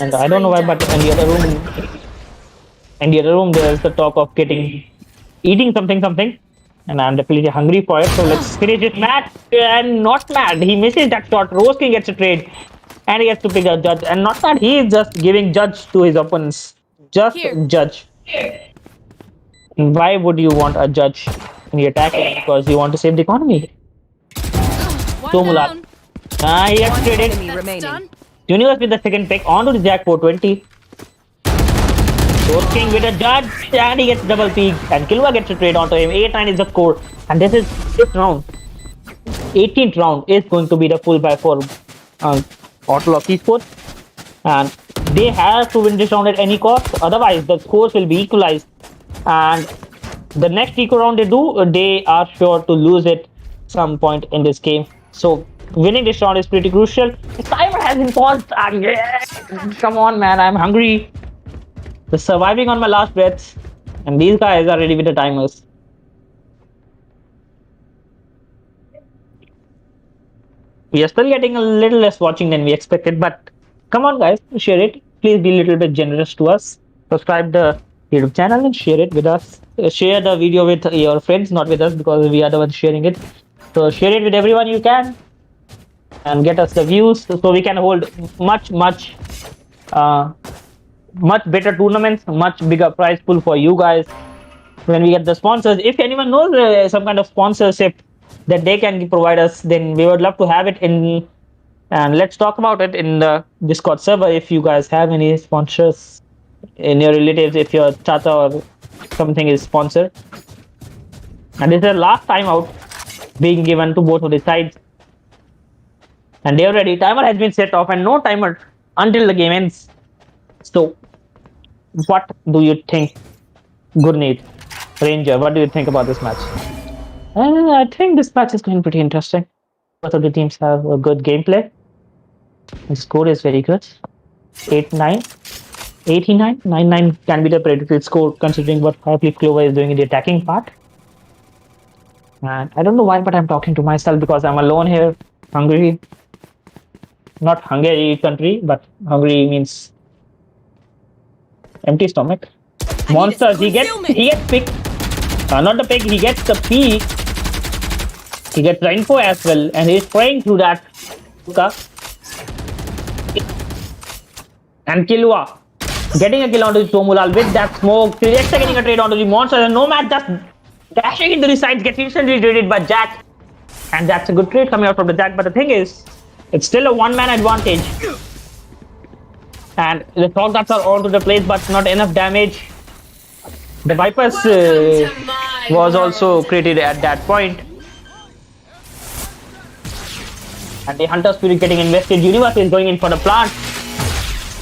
And I don't know why, but in the other room, there's the talk of getting eating something, and I'm definitely hungry for it. So let's finish this match. And not mad, he misses that shot. Rose King gets a trade, and he gets to pick a judge. And not mad, he is just giving judge to his opponents. Just Here. judge. Why would you want a judge when you're attacking? Because you want to save the economy. One So Mulat. down. He gets One traded. enemy That's remaining. done. Universe with the second pick onto the Jack 420. Rose King with a judge, and he gets double peak, and Kilwa gets a trade onto him. 8-9 is the score, and this is 6th round. 18th round is going to be the full by for Hotshot Esports, and they have to win this round at any cost. Otherwise, the scores will be equalized, and the next eco round they do, they are sure to lose it some point in this game. So winning this round is pretty crucial. The timer has been paused. Yeah. Come on, man, I'm hungry. Just surviving on my last breaths, and these guys are ready with the timers. We are still getting a little less watching than we expected, but come on, guys, share it. Please be a little bit generous to us. Subscribe the YouTube channel and share it with us. Share the video with your friends, not with us, because we are the ones sharing it. So share it with everyone you can, and get us the views so we can hold much better tournaments, much bigger prize pool for you guys when we get the sponsors. If anyone knows some kind of sponsorship that they can provide us, then we would love to have it in, and let's talk about it in the Discord server. If you guys have any sponsors in your relatives, if your tata or something is sponsored, and this is the last time out being given to both of the sides, and they're ready. Timer has been set off, and no timer until the game ends. So what do you think, Gurneet, Ranger? What do you think about this match? I think this match is going pretty interesting. Both of the teams have a good gameplay. The score is very good. 8-9, 89, 9-9 can be the predicted score considering what Firefly Clover is doing in the attacking part. And I don't know why, but I'm talking to myself because I'm alone here, hungry. Not Hungary country, but hungry means empty stomach. Monsters, he gets picked. Not the pick, he gets the peak. He gets the info as well, and he's praying through that. And Kilwa getting a kill onto Somulal with that smoke. Director getting a trade onto the monster, and Nomad just dashing into the sides, gets instantly traded by Jack. And that's a good trade coming out from the Jack, but the thing is, it's still a one-man advantage. And the frog guts are onto the place, but not enough damage. The Vipers was also created at that point. And the Hunter Spirit getting invested. Universe is going in for the plant.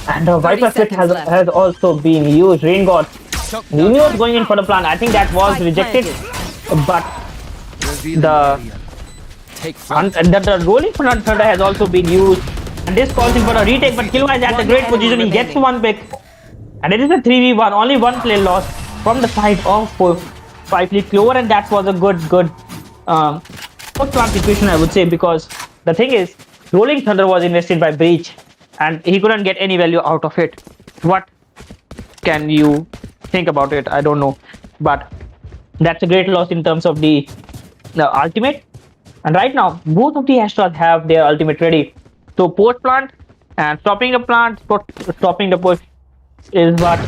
And the Viper Spirit has also been used. Rain God. Universe going in for the plant. I think that was rejected. But the rolling Thunder has also been used. And this calls him for a retake. But Kilwa is at a great position. He gets one pick. And it is a 3v1. Only one play lost from the side of Firefly Clover. And that was a good post-plant situation, I would say, because the thing is, Rolling Thunder was invested by Breach, and he couldn't get any value out of it. What can you think about it? I don't know, but that's a great loss in terms of the ultimate. And right now, both of the Astros have their ultimate ready. So post-plant and stopping the plant, stopping the push is what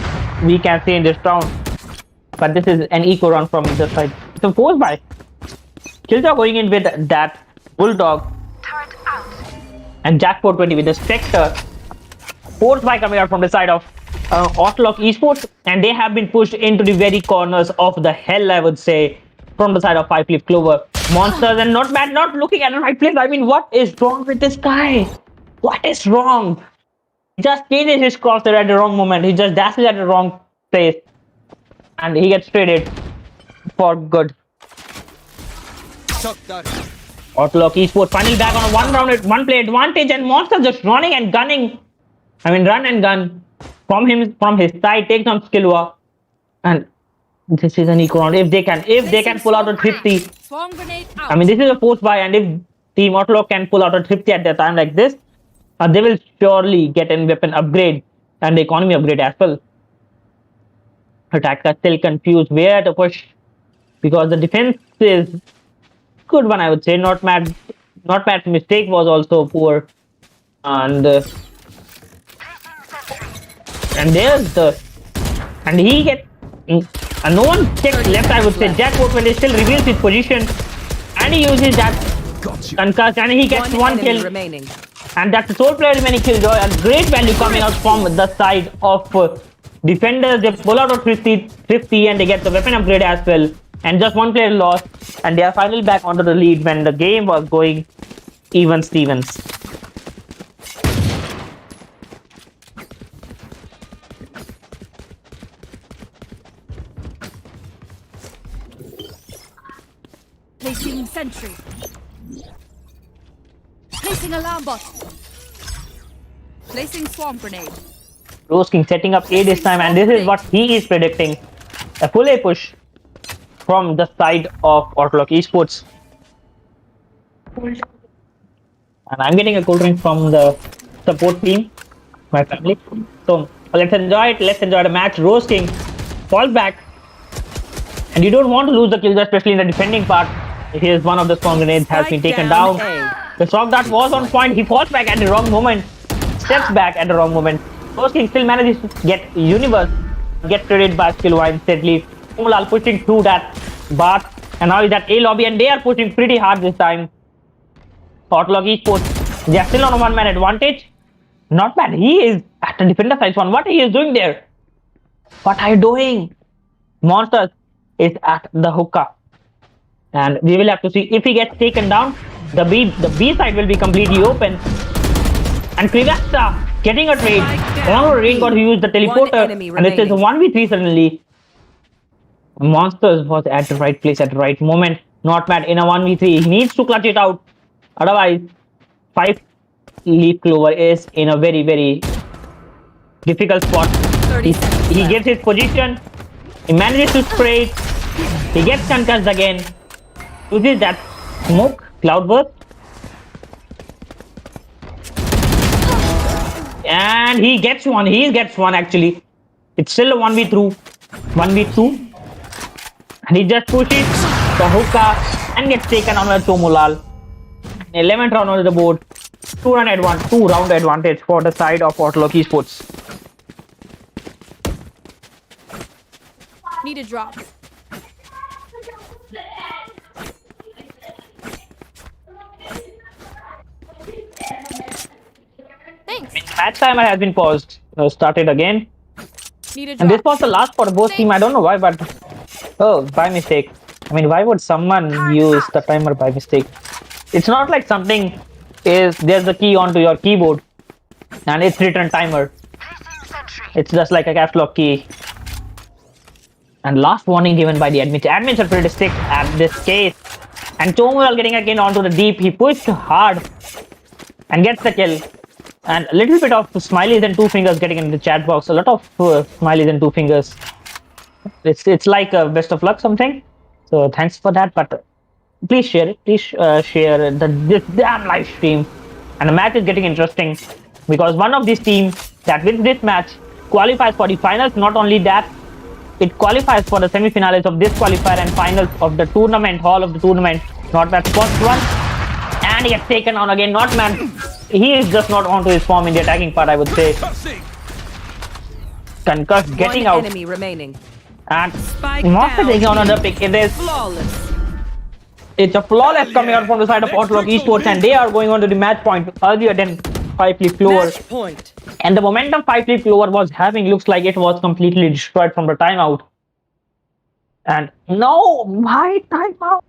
we can say in this round. But this is an eco run from either side. So force by Killjoy going in with that Bulldog. And Jack 420 with the Spectre. Force by coming out from the side of Hotshot Esports, and they have been pushed into the very corners of the hell, I would say, from the side of Five Leaf Clover. Monsters and not bad, not looking at the right place. I mean, what is wrong with this guy? What is wrong? He just changes his crosshair at the wrong moment. He just dashes at the wrong place, and he gets traded for good. Hotshot Esports finally back on a one play advantage, and Monster just running and gunning. I mean, run and gun from his side, takes on Skillua, and this is an eco round. If they can pull out a 50, I mean, this is a force buy, and if Team Hotshot can pull out a 50 at the time like this, they will surely get a weapon upgrade and the economy upgrade as well. Attacker still confused where to push. because the defense is good one, I would say. Not Matt's mistake was also poor, and there's the and he gets and no one checks left. I would say Jack Portman still reveals his position, and he uses that concuss, and he gets one enemy kill. remaining. And that's the sole player remaining killjoy. A great value coming out from the side of defenders. They pull out of 50 and they get the weapon upgrade as well. And just one player lost, and they are finally back onto the lead when the game was going even Stevens. Placing sentry. Placing alarm bot. Placing swamp grenade. Rose King setting up A this time, and this is what he is predicting. A full A push from the side of Hotshot Esports. And I'm getting a cool drink from the support team, my family. So let's enjoy it. Let's enjoy the match. Rose King falls back. And you don't want to lose the kills, especially in the defending part. Here's one of the strong grenades has been taken down. The shock dart was on point. He falls back at the wrong moment. Steps back at the wrong moment. Rose King still manages to get Universe. Get traded by Skillwine instantly. Umlal pushing through that bar. And now he's at A lobby, and they are pushing pretty hard this time. Hotshot Esports, they are still on a one-man advantage. Not bad. He is at the defender side one. What he is doing there? What are you doing? Monsters is at the hookah. And we will have to see if he gets taken down. The B side will be completely open. And Krivasta getting a trade. Along with Rain got to use the teleporter. And it is a 1v3 suddenly. Monsters was at the right place at the right moment. Not bad in a 1v3. He needs to clutch it out. Otherwise, 5 leaf clover is in a very, very difficult spot. He gets his position. He manages to spray it. He gets concussed again. Uses that smoke, cloudburst. And he gets one. He gets one actually. It's still a 1v2. And he just pushes the hookah and gets taken on by Tomulal. 11th round on the board. 2-round advantage for the side of Hotshot Esports. Need a drop. Thanks. Match timer has been paused. Started again. Need a drop. And this was the last for both team. I don't know why, but by mistake. I mean, why would someone use the timer by mistake? It's not like something is there's a key onto your keyboard and it's written timer. It's just like a caps lock key. And last warning given by the admins. Admins are pretty strict at this case. And Tomural getting again onto the deep. He pushed hard and gets the kill. And a little bit of smileys and 2 fingers getting in the chat box. A lot of smileys and 2 fingers. It's like a best of luck something. So thanks for that. But please share it. Please share this damn live stream. And the match is getting interesting because one of these teams that wins this match qualifies for the finals. Not only that, it qualifies for the semi-finals of this qualifier and finals of the tournament, hall of the tournament. Not that first one. And he gets taken on again. Not man. He is just not onto his form in the attacking part, I would say. Concussed getting out. Enemy remaining. And Monster taking on another pick. Flawless. It's a flawless coming out from the side of Hotshot Esports, and they are going on to the match point earlier than 5-leaf clover. Match point. And the momentum 5-leaf clover was having looks like it was completely destroyed from the timeout. And no, why timeout?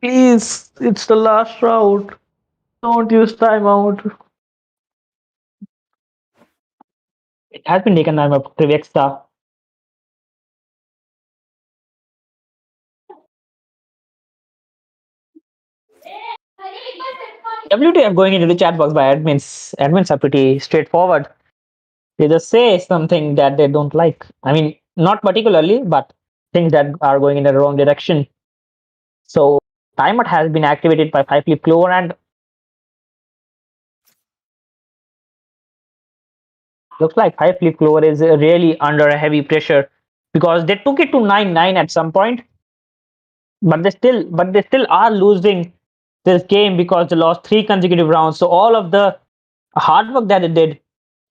Please, it's the last round. Don't use timeout. It has been taken down by Trivexa. WTF going into the chat box by admins. Admins are pretty straightforward. They just say something that they don't like. I mean, not particularly, but things that are going in the wrong direction. So, timeout has been activated by 5-leaf clover, and Looks like High Flip Clover is really under a heavy pressure because they took it to 9-9 at some point, but they still are losing this game because they lost 3 consecutive rounds. So all of the hard work that they did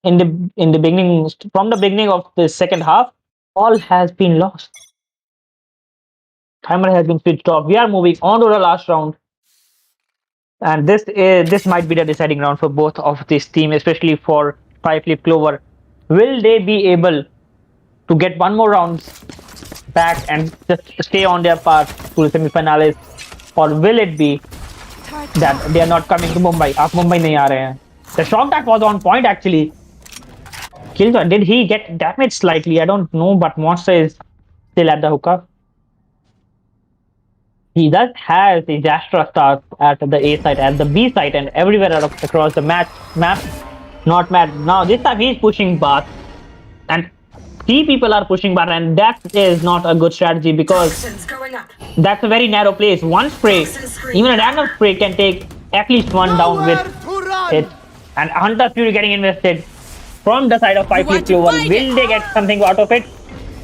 in the beginning, from the beginning of the second half, all has been lost. Timer has been switched off. We are moving on to the last round, and this might be the deciding round for both of this team, especially for Five Flip Clover. Will they be able to get one more round back and just stay on their path to the semi-finals, or will it be that they are not coming to Mumbai? आप मुंबई नहीं आ रहे हैं. The shot that was on point actually. Killjoy, did he get damaged slightly? I don't know, but Monster is still at the hookah. He does have the Jastra stars at the A site, at the B site, and everywhere across the map. Not mad. Now this time he's pushing Bath, and 3 people are pushing Bath, and that is not a good strategy because that's a very narrow place. One spray, even a random spray, can take at least one down with it. And Hunter's Fury getting invested from the side of 5 Flip Clover. Will they get something out of it?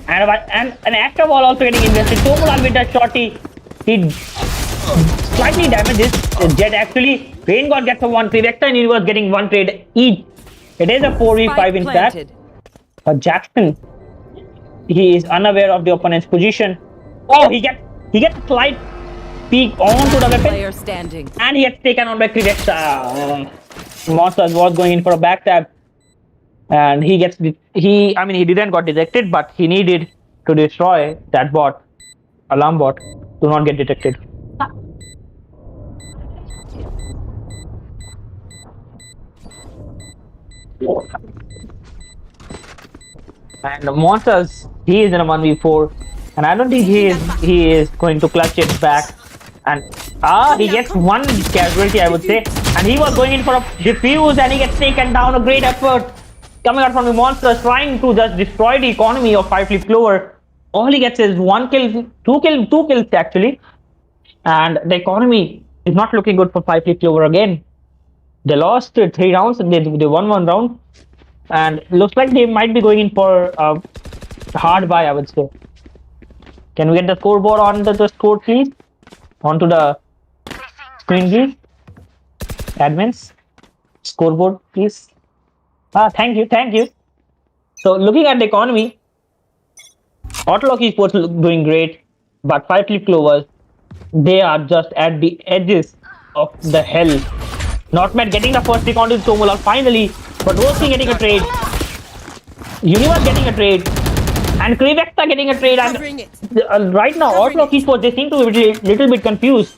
And an actor ball also getting invested. Tomula with a shotty. He slightly damages Jet actually. Rain God gets a 1 trade. Vector and Universe getting 1 trade each. It is a 4v5 in fact. But Jackson, he is unaware of the opponent's position. Oh, he gets a slight peek onto the weapon. And he gets taken on by Krivexa. Monsters was going in for a backstab. And he didn't got detected, but he needed to destroy that bot, alarm bot, to not get detected. And Monsters, he is in a 1v4, and I don't think he is going to clutch it back. And he gets 1 casualty, I would say, and he was going in for a defuse, and he gets taken down. A great effort coming out from the Monsters, trying to just destroy the economy of 5 Flip Clover. All he gets is 1 kill, 2 kills actually, and the economy is not looking good for 5 Flip Clover again. They lost 3 rounds, and they won 1 round, and looks like they might be going in for a hard buy, I would say. Can we get the scoreboard on the score, please? Onto the screen, please. Admins, scoreboard, please. Thank you. So looking at the economy, Hotshot Esports look doing great, but 5 Flip Clovers, they are just at the edges of the hell. Notmad getting the first pick onto Tomula finally, but Roasting getting a trade, Universe getting a trade, and Krivexa getting a trade. And right now, Hotshot Esports, they seem to be a little bit confused,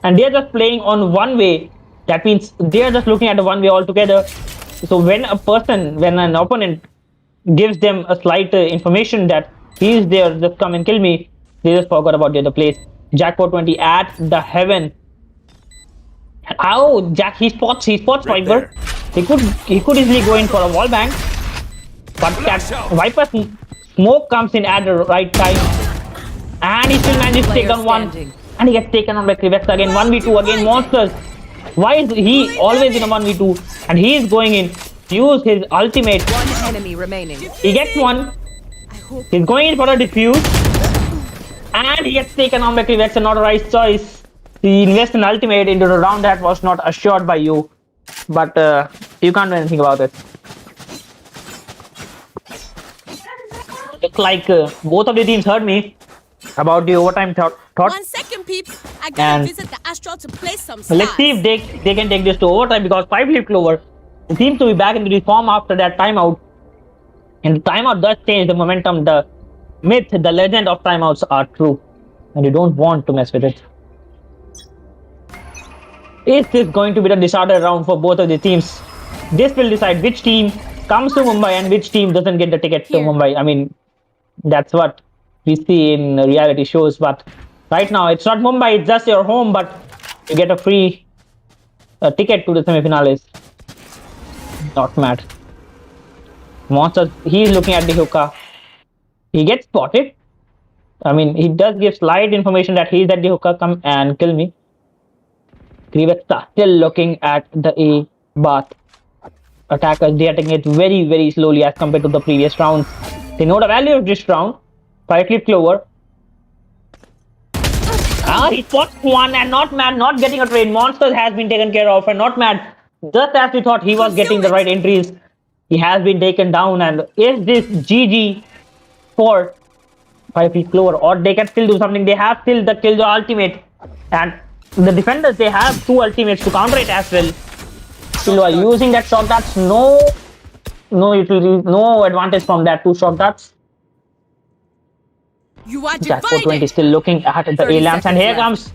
and they are just playing on one way. That means they are just looking at the one way altogether. So when an opponent gives them a slight information that he is there, just come and kill me, they just forgot about the other place. Jackpot 20 at the heaven. Oh, Jack, he spots Viper. He could easily go in for a wall bang, but that Viper smoke comes in at the right time, and he still manages to take down 1, and he gets taken on by Krivexa again. 1v2 again, Monsters. Why is he always in a 1v2? And he is going in to use his ultimate. 1 enemy remaining. He gets 1. He's going in for a defuse, and he gets taken on by Krivexa. Not a right choice. He invests an ultimate into the round that was not assured by you, but you can't do anything about it. Looks like both of the teams heard me about the overtime thought. 1 second, peeps. I gotta visit the Astral to play some stars. Let's see if they can take this to overtime, because 5 Flip Clover seems to be back into the form after that timeout. And the timeout does change the momentum. The myth, the legend of timeouts are true, and you don't want to mess with it. Is this going to be the disorder round for both of the teams? This will decide which team comes to Mumbai and which team doesn't get the ticket to Mumbai. I mean, that's what we see in reality shows, but right now it's not Mumbai, it's just your home, but you get a free ticket to the semi-finals. Not mad. Monster, he's looking at the hookah. He gets spotted. I mean, he does give slight information that he's at the hookah. Come and kill me. Krivexa still looking at the A bath. attackers, they are taking it very, very slowly as compared to the previous rounds. They know the value of this round. Five-clip Clover. He fought one and not mad, not getting a trade. Monsters has been taken care of and not mad. Just as we thought he was getting the right entries, he has been taken down. And is this GG for 5-clip Clover, or they can still do something? They have still the Killjoy ultimate, and the defenders, they have two ultimates to counter it as well. Still while using that shot, that's no utility, no advantage from that two shot darts. You watch it. Jack 420 still looking at the A lamps, and here comes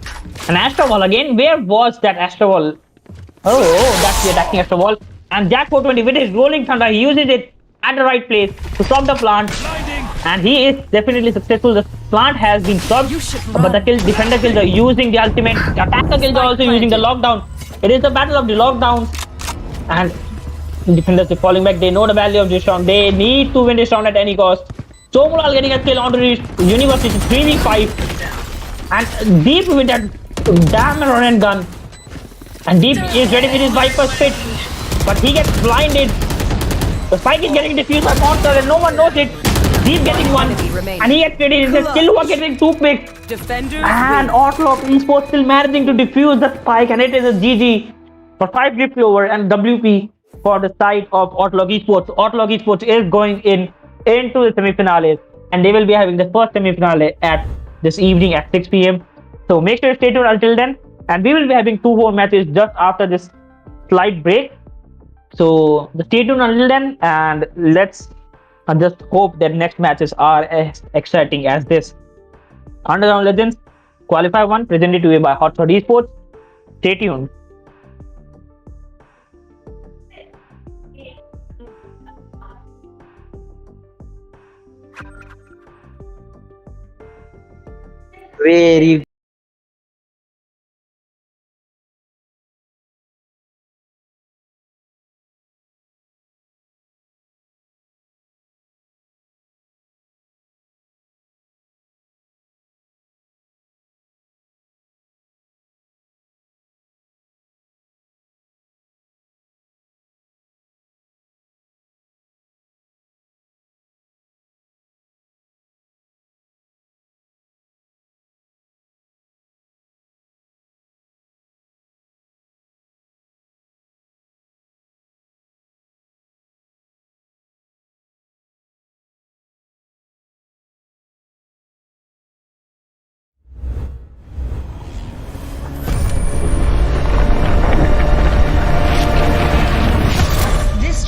an Astro Ball again. Where was that Astro Ball? Oh, that's the attacking Astro Ball. And Jack 420 with his rolling thunder, he uses it at the right place to stop the plant, and he is definitely successful. The plant has been stopped, but the defender kills are using the ultimate. The attacker kills are also using the lockdown. It is the battle of the lockdown, and the defenders are falling back. They know the value of this round. They need to win this round at any cost. Chomulal getting a kill onto the University 3v5, and Deep with that damn Ronin gun, and Deep is ready with his Viper spit, but he gets blinded. The spike is getting defused by Monster and no one knows it. Deep getting one, and he gets created. The skill was getting too quick, and Hotshot Esports still managing to defuse the spike, and it is a GG for 5-clip Clover and WP for the side of Hotshot Esports. Hotshot Esports is going into the semi-finale, and they will be having the first semi-finale at this evening at 6 p.m. So make sure to stay tuned until then, and we will be having 2 more matches just after this slight break. So stay tuned until then, and let's just hope that next matches are as exciting as this. Underground Legends Qualifier 1 presented to you by Hotshot Esports. Stay tuned. Very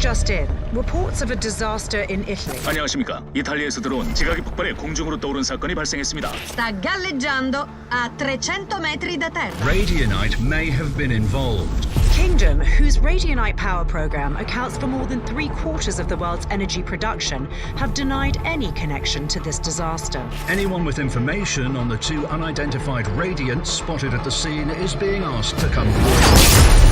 Just in, reports of a disaster in Italy. 안녕하십니까. 이탈리아에서 들어온 지각이 폭발해 공중으로 떠오른 사건이 발생했습니다. Sta galleggiando a 300 metri da terra. Radionite may have been involved. Kingdom, whose Radionite power program accounts for more than 3/4 of the world's energy production, have denied any connection to this disaster. Anyone with information on the 2 unidentified radiants spotted at the scene is being asked to come forward.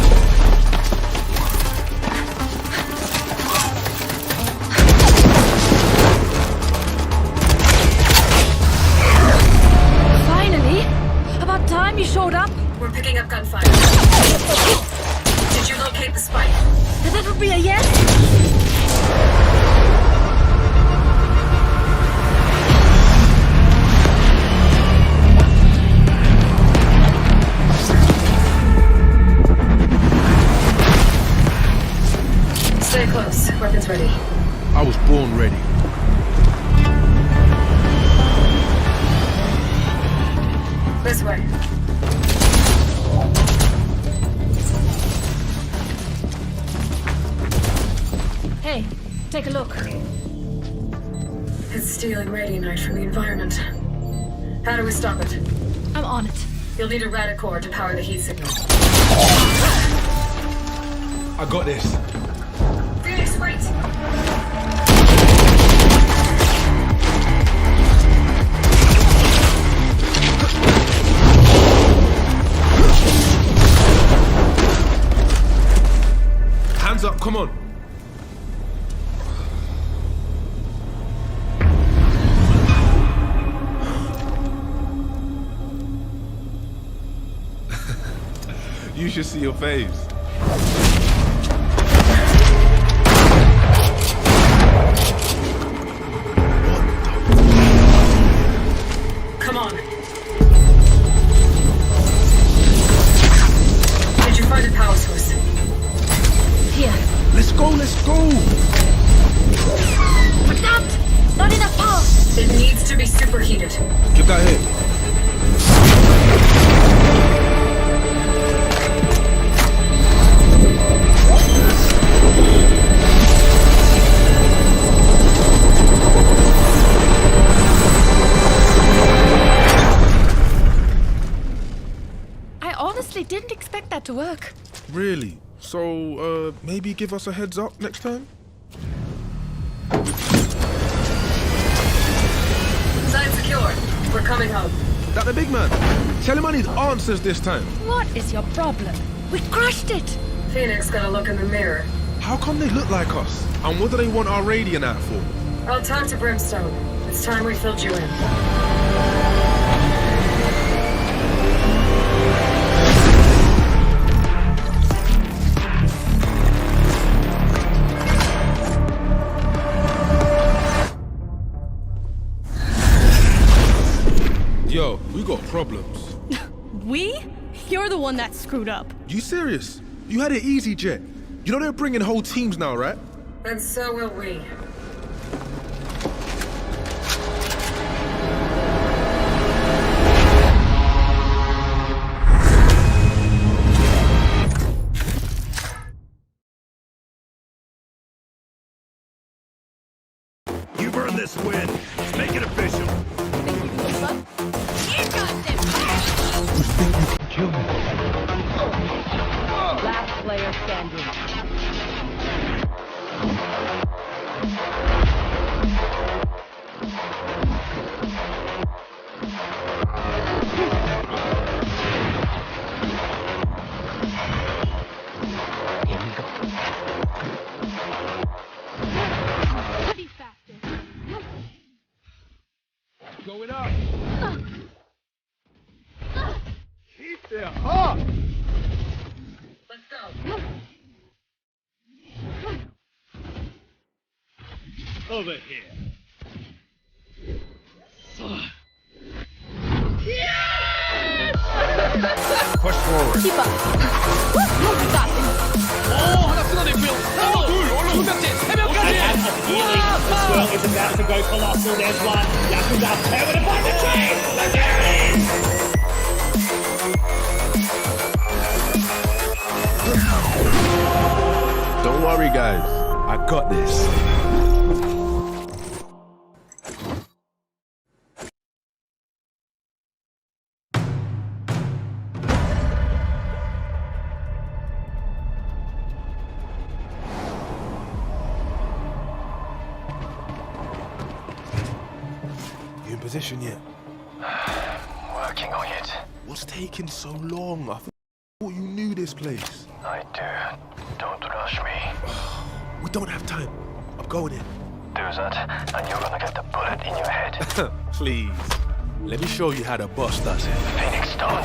You showed up? We're picking up gunfire. Did you locate the spike? That would be a yes? Stay close. Weapons ready. I was born ready. This way. Hey, take a look. It's stealing radionite from the environment. How do we stop it? I'm on it. You'll need a Radicore to power the heat signal. I got this. Phoenix, wait! Hands up, come on. You should see your face. Let's go, let's go. But not enough power. It needs to be superheated. Give that hit. I honestly didn't expect that to work. Really? So, maybe give us a heads up next time? Side secure. We're coming home. That the big man. Tell him I need answers this time. What is your problem? We crushed it. Phoenix gotta look in the mirror. How come they look like us? And what do they want our radiant at for? I'll talk to Brimstone. It's time we filled you in. Yo, we got problems. We? You're the one that screwed up. You serious? You had it easy, Jet. You know they're bringing whole teams now, right? And so will we. You've earned this win. Make it official. Last player standing. Going up. Keep their heart. Let's go. Over here. Push forward. Keep up. We got this. Is about to go colossal. There's one. Yakuza over to find the tree. But there it is. Don't worry, guys. I got this. You in position yet? Working on it. What's taking so long? I thought you knew this place. I do. Don't rush me. We don't have time. I'm going in. Do that, and you're gonna get the bullet in your head. Please. Let me show you how the boss does it. Phoenix, don't.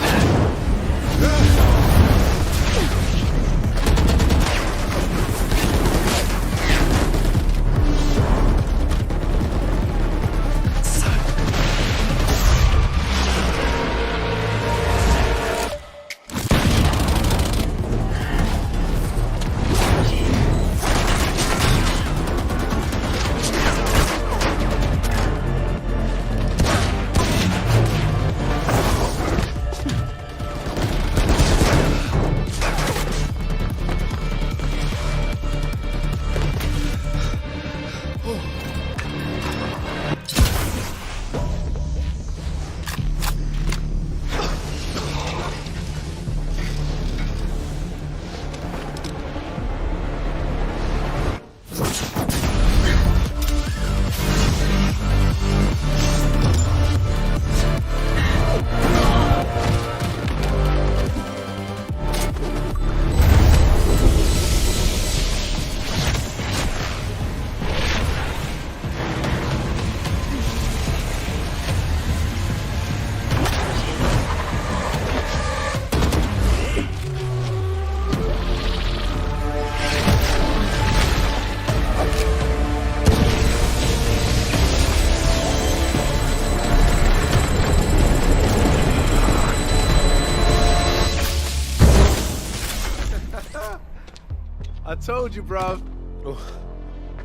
Told you, bruv. Oh,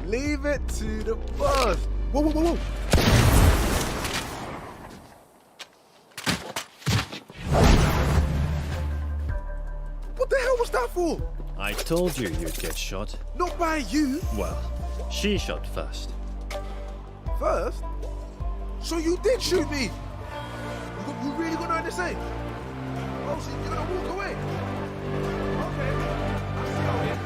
leave it to the boss. Whoa, whoa, whoa, whoa. What the hell was that for? I told you you'd get shot. Not by you. Well, she shot first. First? So you did shoot me? You really got nothing to say? Oh, so you're gonna walk away? Okay. I'll see how it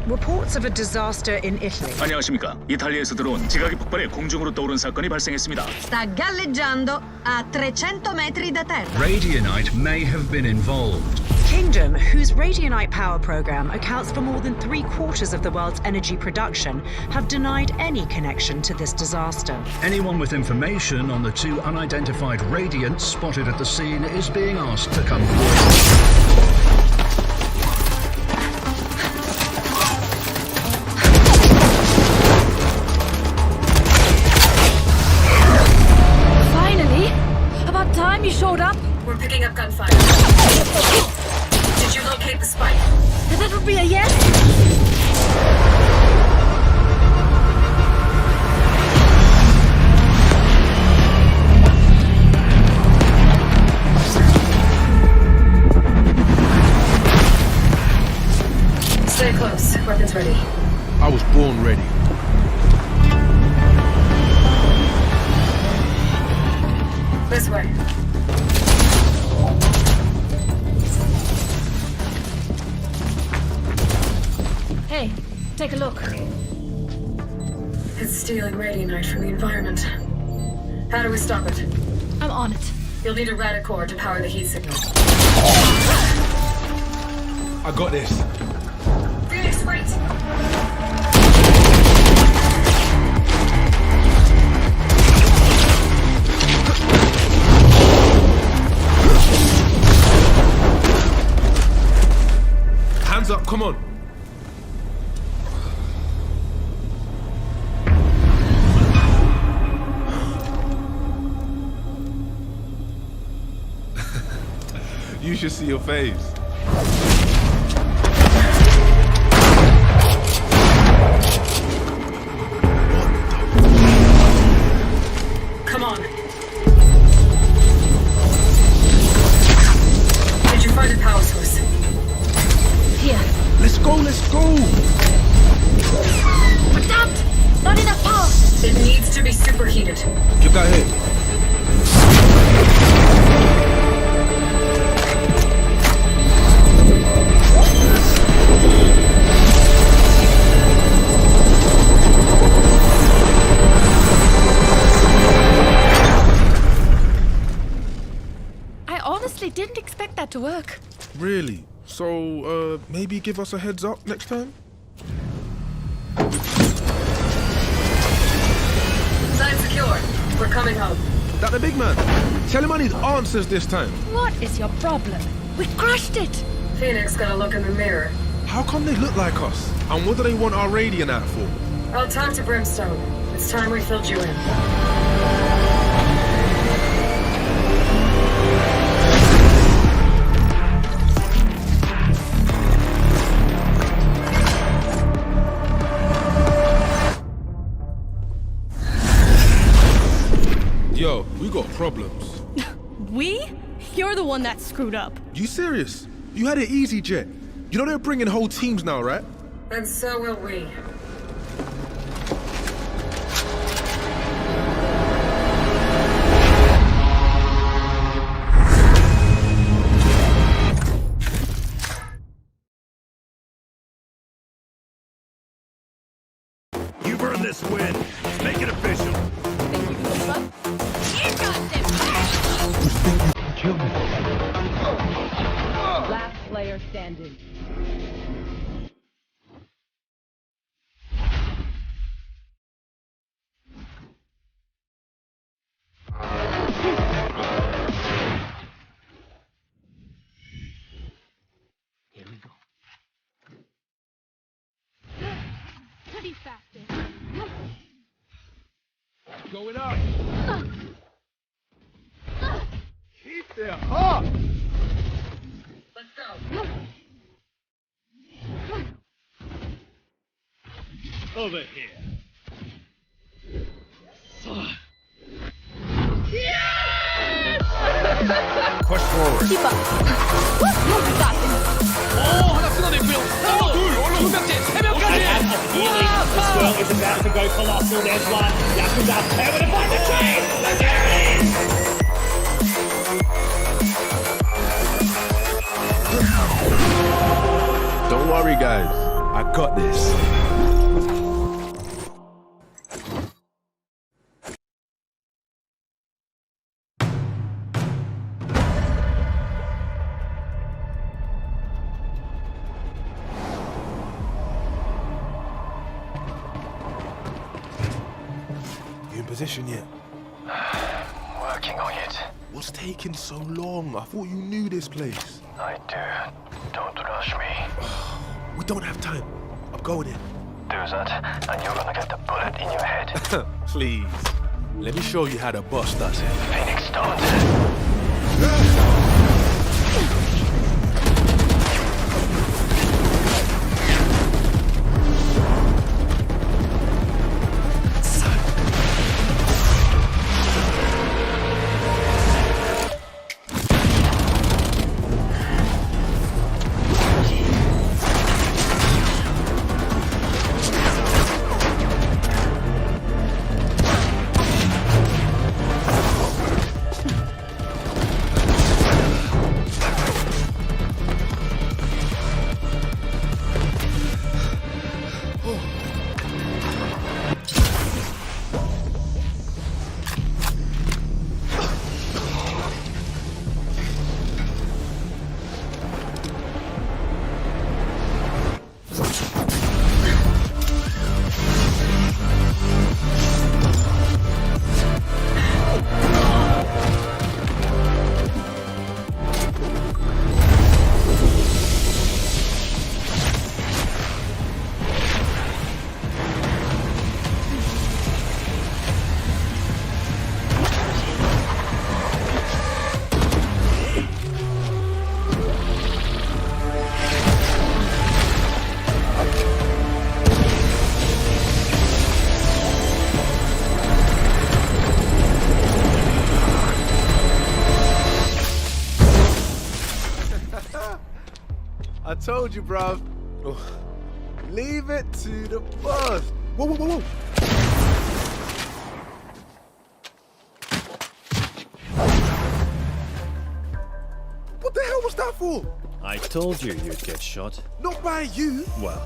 Reports of a disaster in Italy. 안녕하십니까. 이탈리아에서 들어온 지각이 폭발해 공중으로 떠오른 사건이 발생했습니다. Sta galleggiando a 300 metri da terra. Radionite may have been involved. Kingdom, whose Radionite power program accounts for more than 3/4 of the world's energy production, have denied any connection to this disaster. Anyone with information on the two unidentified radiants spotted at the scene is being asked to come forward. You showed up? We're picking up gunfire. Did you locate the spike? That would be a yes? Stay close. Weapons ready. I was born ready. This way. Hey, take a look. It's stealing radionite from the environment. How do we stop it? I'm on it. You'll need a radicore to power the heat signal. I got this. Phoenix, wait! Hands up, come on. You should see your face. Come on. Did you find a power source? Here. Let's go, let's go! But not enough power! It needs to be superheated. Get that hit. I honestly didn't expect that to work. Really? So, maybe give us a heads up next time? Sign secure. We're coming home. That the big man. Tell him I need answers this time. What is your problem? We crushed it! Phoenix gotta look in the mirror. How come they look like us? And what do they want our radiant at for? I'll talk to Brimstone. It's time we filled you in. Yo, we got problems. We? You're the one that screwed up. You serious? You had it easy, Jet. You know they're bringing whole teams now, right? And so will we. You've earned this win. Make it official. Think you can keep up? You got them! Kill me. player standing. Here we go. Pretty fast. Going up. Keep their heart. Let's go. Over here. Push forward. Keep up. I got this. 하나 끊어냈고요. 하나, 둘, 두 명째, 세 명까지. The squirrel is about to go colossal. There's one. Yakuza's over to find the tree. And there it is. Don't worry, guys. I got this. You in position yet? Working on it. What's taking so long? I thought you knew this place. I do. Don't rush me. We don't have time. I'm going in. Do that, and you're gonna get the bullet in your head. Please. Let me show you how the boss does it. Phoenix, don't. I told you, bruv. Leave it to the boss. Whoa, whoa, whoa, whoa. What the hell was that for? I told you you'd get shot. Not by you. Well,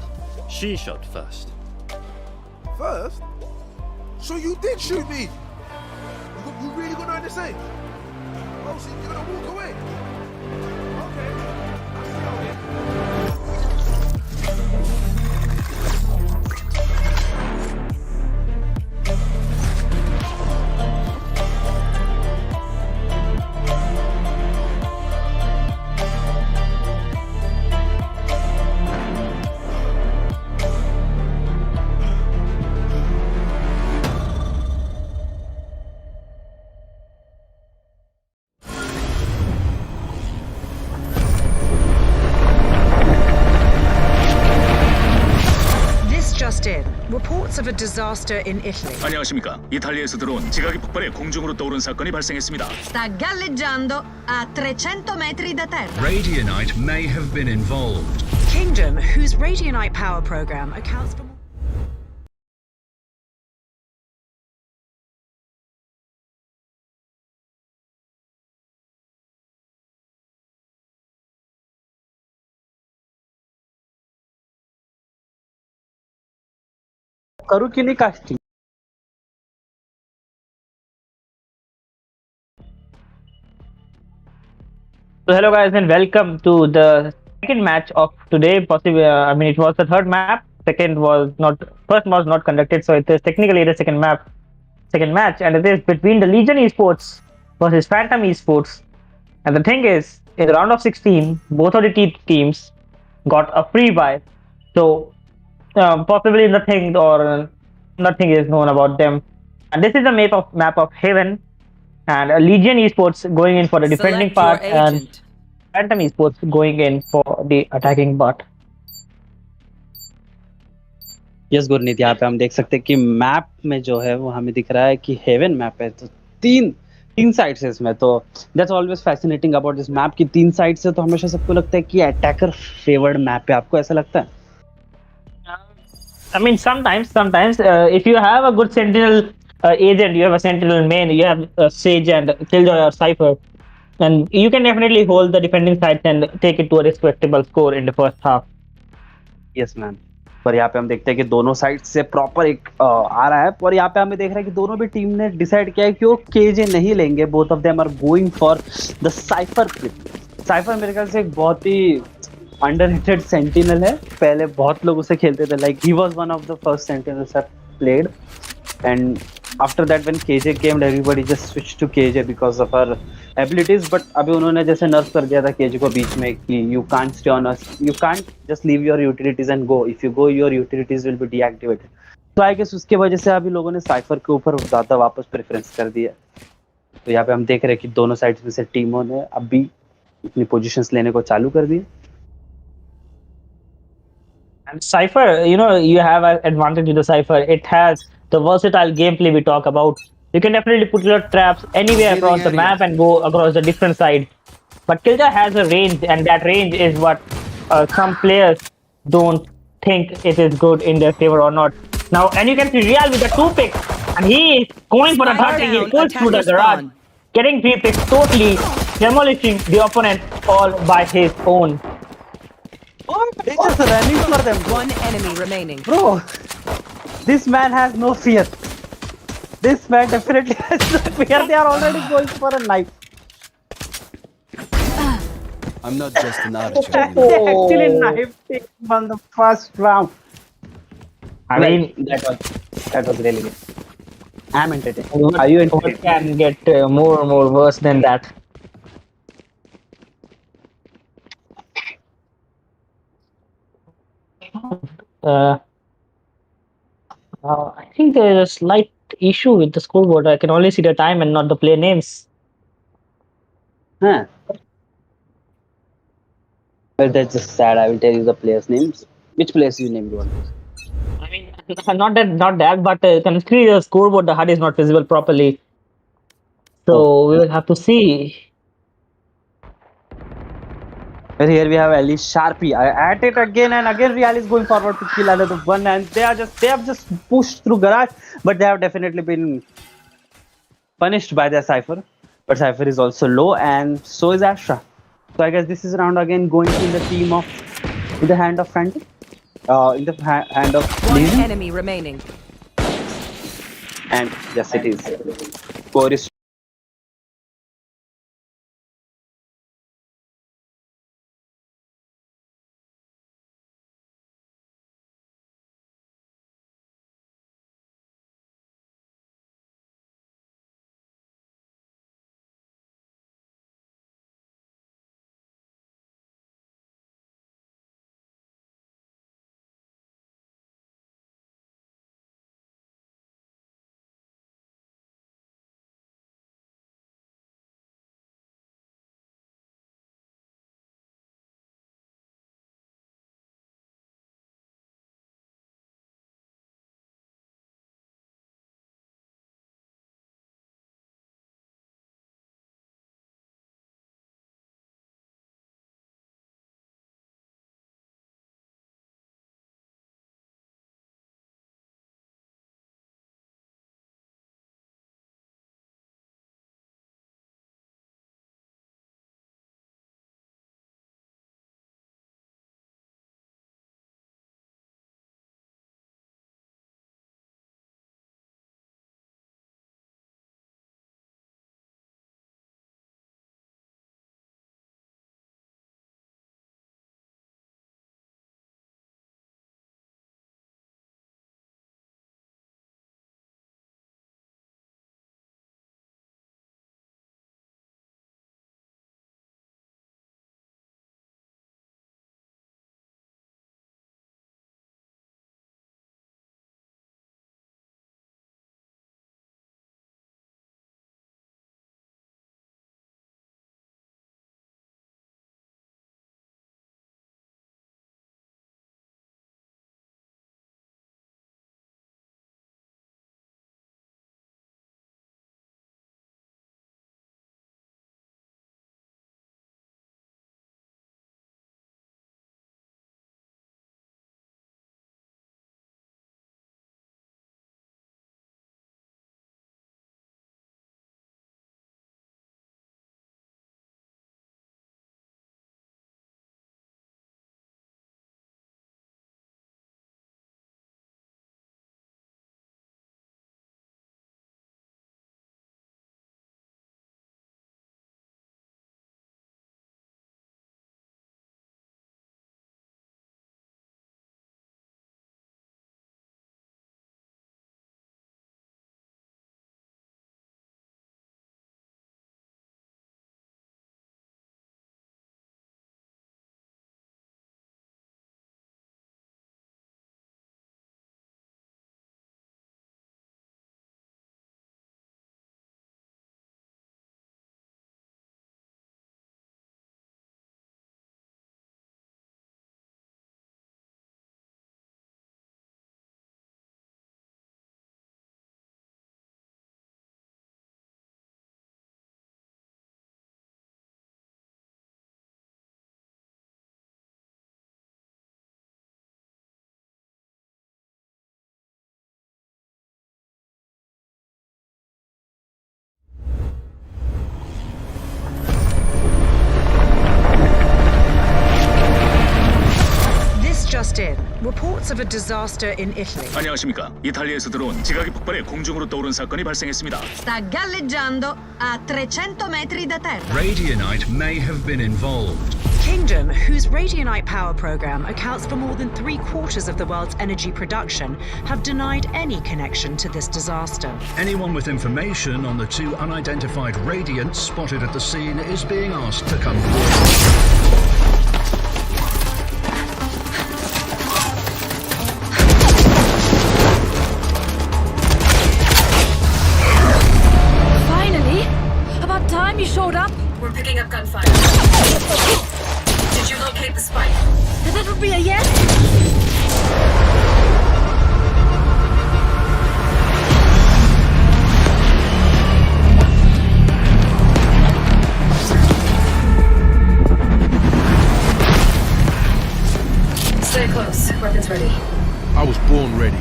she shot first. First? So you did shoot me? You really gonna understand? Oh, so you're gonna walk away? Okay. I see how it is. Reports of a disaster in Italy. 안녕하십니까. 이탈리아에서 들어온 지각이 폭발해 공중으로 떠오른 사건이 발생했습니다. Sta galleggiando a 300 metri da terra. Radionite may have been involved. Kingdom, whose Radionite power program accounts for Karukini casting. So hello guys and welcome to the second match of today. Possibly, I mean, it was the third map. Second was not. First was not conducted, so it is technically the second map, second match, and it is between the Legion Esports versus Phantom Esports. And the thing is, in the round of 16, both of the teams got a free buy. So possibly nothing is known about them. And this is the map of Haven, and Legion Esports going in for the defending Select your part, and agent. Phantom Esports going in for the attacking part. Yes Gurneet, यहाँ पे हम देख सकते हैं कि map में जो है वो हमें दिख रहा है कि हेवन मैप है, तो तीन तीन साइड्स है इसमें। तो that's always fascinating about this map की तीन साइड्स है, तो हमेशा सबको लगता है कि अटैकर फेवर्ड मैप है। आपको ऐसा लगता है? I mean, sometimes, if you have a good Sentinel agent, you have a Sentinel main, you have Sage and Killjoy or Cypher, and you can definitely hold the defending sides and take it to a respectable score in the first half. Yes ma'am. पर यहाँ पे हम देखते हैं कि दोनों side से proper एक आ रहा है, और यहाँ पे हमें देख रहा है कि दोनों भी टीम ने डिसाइड किया है कि वो केजे नहीं लेंगे। Both of them are going for the cypher clip. Cypher मेरे ख्याल से एक बहुत ही अंडररेटेड सेंटिनल है। पहले बहुत लोग उसे खेलते थे, like he was one of the first sentinels I played, and after that when KJ came everybody just switch to KJ because of her abilities. But अभी उन्होंने जैसे नर्फ कर दिया था केजे को बीच में कि you can't stay on us, you can't just leave your utilities and go, if you go your utilities will be deactivated. तो आई गेस उसके वजह से अभी लोगों ने साइफर के ऊपर ज्यादा वापस प्रेफरेंस कर दिया। तो यहाँ पे हम देख रहे हैं कि दोनों साइड्स में से टीमों ने अभी अपनी पोजीशंस लेने को चालू कर दिए। And Cypher, you have an advantage with the Cypher. It has the versatile gameplay we talk about. You can definitely put your traps anywhere across the map and go across the different side. But Killjoy has a range, and that range is what some players don't think it is good in their favor or not. Now, and you can see Real with the 2 picks, and he is going for the third pick. He pulls through the garage, getting 3 picks, totally demolishing the opponent all by his own. Oh, they're just running for them. One enemy remaining. Bro, this man has no fear. This man definitely has no fear. They are already going for a knife. I'm not just an archer. They actually knifed him on the first round. I mean, that was really good. I'm entertained. Are you entertained? What can get more worse than that? I think there is a slight issue with the scoreboard. I can only see the time and not the player names. Huh. Well, that's just sad. I will tell you the players' names. Which players you named one? I mean, not that, but considering the scoreboard, the HUD is not visible properly. So we will have to see. Well, here we have Ellie Sharpie at it again and again. Real is going forward to kill another one, and they have just pushed through garage, but they have definitely been punished by their Cypher. But Cypher is also low, and so is Astra. So I guess this is round again going in the team of in the hand of Phantom, in the hand of One Legion. enemy remaining. And yes, it is. Score is just in. Reports of a disaster in Italy. 안녕하십니까. 이탈리아에서 들어온 지각이 폭발해 공중으로 떠오른 사건이 발생했습니다. Sta galleggiando a 300 metri da terra. Radionite may have been involved. Kingdom, whose Radionite power program accounts for more than 3/4 of the world's energy production, have denied any connection to this disaster. Anyone with information on the two unidentified radiants spotted at the scene is being asked to come forward. Finally! About time you showed up. We're picking up gunfire. Did you locate the spike? That would be a yes? Stay close. Weapons ready. I was born ready.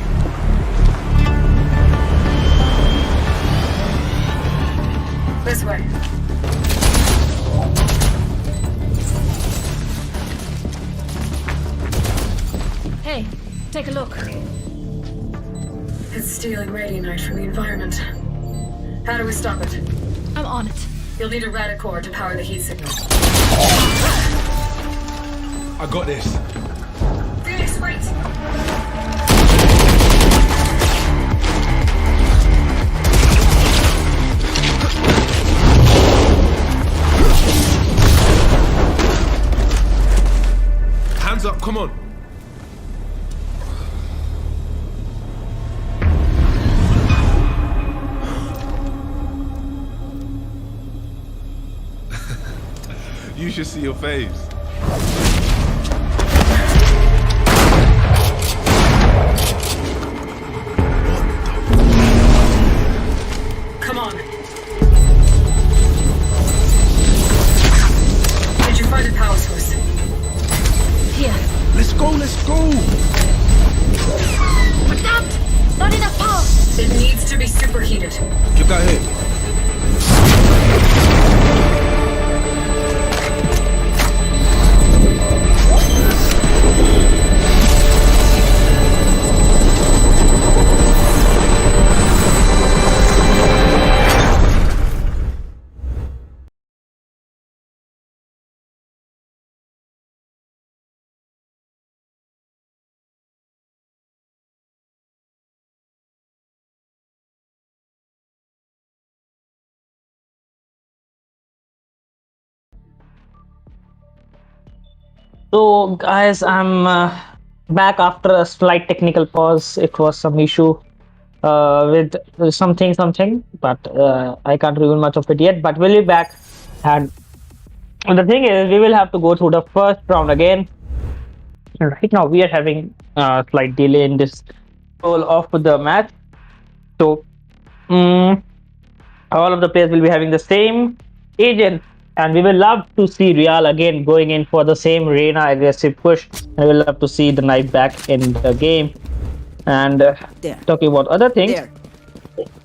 This way. Hey, take a look. It's stealing radionite from the environment. How do we stop it? I'm on it. You'll need a radicore to power the heat signal. I got this. Phoenix, wait! Hands up, come on. You should see your face. Come on. Did you find a power source? Here. Let's go, let's go. But not enough power. It needs to be superheated. Get that hit. So, guys, I'm back after a slight technical pause. It was some issue with something, but I can't reveal much of it yet. But we'll be back, and the thing is, we will have to go through the first round again. And right now, we are having a slight delay in this roll off with the match. So, all of the players will be having the same agent. And we will love to see Real again going in for the same Reina aggressive push. And we will love to see the knife back in the game. And talking about other things,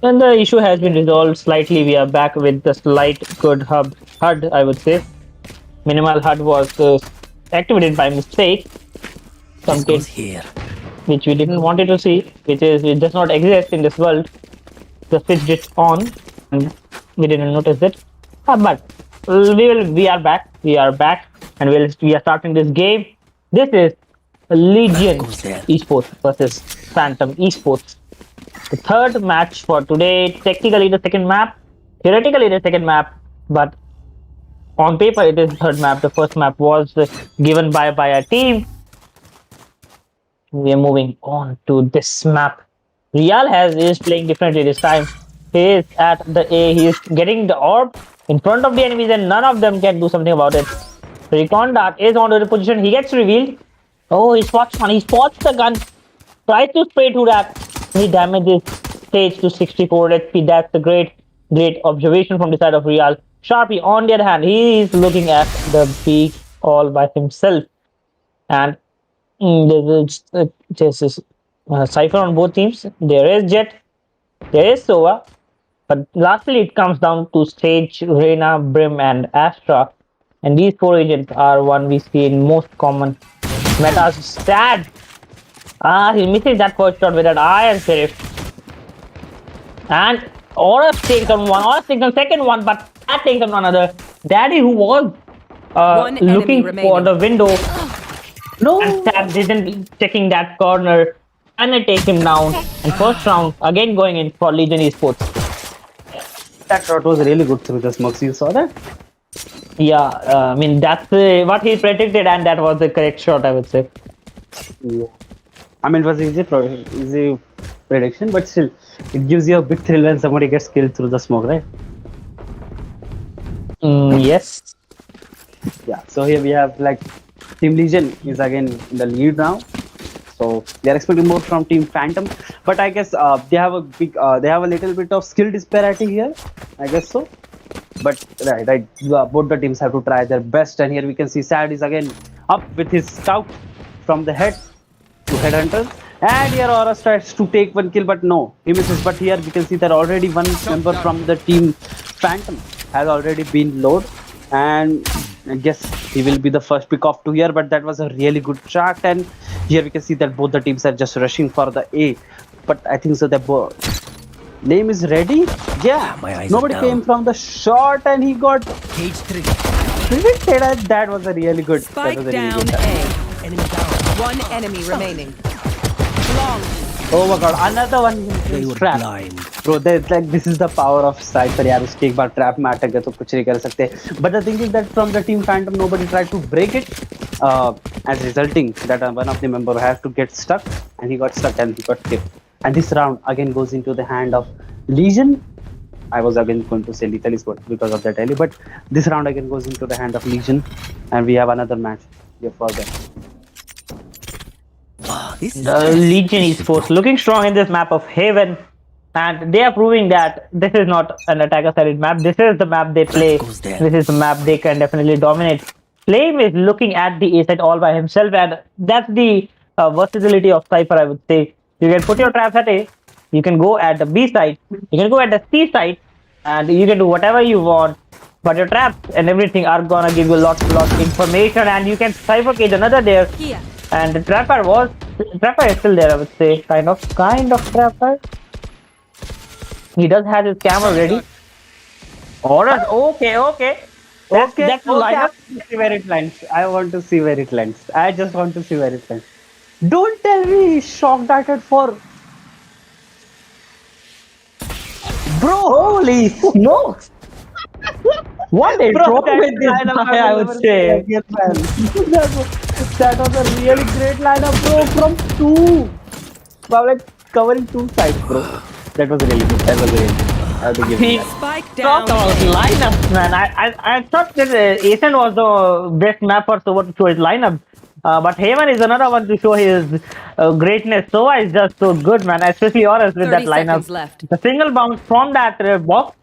and the issue has been resolved slightly. We are back with the slight good HUD, I would say. Minimal HUD was activated by mistake. Some kids here, which we didn't want it to see, it does not exist in this world. Just switched it on, and we didn't notice it. But we are back, and we are starting this game. This is Legion Esports versus Phantom Esports. The third match for today. Technically the second map, theoretically the second map, but on paper it is the third map. The first map was given by a team. We are moving on to this map. Real is playing differently this time. He is at the A. He is getting the orb in front of the enemies, and none of them can do something about it. Recon Dart is onto the position. He gets revealed. Oh, he spots one. He spots the gun. Tries to spray to that. He damages Stage to 64 HP. That's a great observation from the side of Real. Sharpie, on the other hand, he is looking at the peak all by himself. And there's this Cypher on both teams. There is Jet. There is Sova. But lastly, it comes down to Sage, Reina, Brim, and Astra. And these four agents are one we see in most common metas. Sad He misses that first shot with that iron sheriff. And Horus takes on one, Horus takes on second one, but that takes on another. Daddy, who was looking for the window, and Sad didn't checking that corner, and it takes him down. And first round again going in for Legion Esports. That shot was really good through the smokes. You saw that? Yeah, I mean that's what he predicted, and that was the correct shot, I would say. Yeah. I mean, it was easy prediction, but still, it gives you a big thrill when somebody gets killed through the smoke, right? Yes. Yeah. So here we have like Team Legion is again in the lead now. So we are expecting more from Team Phantom, but I guess they have a little bit of skill disparity here. I guess so. But right, both the teams have to try their best, and here we can see Sad is again up with his scout from the head to headhunters, and here Horus tries to take one kill, but no, he misses. But here we can see that already one member from the Team Phantom has already been loaded, and I guess he will be the first pick off to here. But that was a really good shot, and here we can see that both the teams are just rushing for the A. But I think so that name is ready. Yeah, nobody came from the shot, and he got Cage 3. That was a really good. Spike that was a really down good A. Enemy down. One enemy remaining. Long. Oh my god, another one. They were blind. Bro, like this is the power of Cypher. यार उसके एक बार trap में अटक गए तो कुछ नहीं कर सकते. But the thing is that from the Team Phantom, nobody tried to break it. As resulting that one of the member has to get stuck, and he got stuck and he got killed. And this round again goes into the hand of Legion. I was again going to say Lethal Esports because of that early, but this round again goes into the hand of Legion, and we have another match here for them. Legion Esports looking strong in this map of Haven, and they are proving that this is not an attacker-sided map. This is the map they play. This is the map they can definitely dominate. Flame is looking at the A side all by himself, and that's the versatility of Cypher, I would say. You can put your traps at A, you can go at the B side, you can go at the C side, and you can do whatever you want. But your traps and everything are gonna give you lot of information, and you can Cypher cage another there. And the Trapper is still there, I would say. Kind of Trapper. He does have his camera ready. Alright, okay. That's the lineup. See where it lands. I want to see where it lands. I just want to see where it lands. Don't tell me he shock darted for. Bro, holy smokes! What is wrong with this guy, I would say. That was a really great lineup, bro. From two. Wow, like covering two sides, bro. That was really good. That was really good. I have to give you that. Spike down. Talk about lineups, man. I thought that Ascent was the best mapper to show his lineup. But Haven is another one to show his greatness. So is just so good, man. Especially Horus with that lineup. Left. The single bounce from that box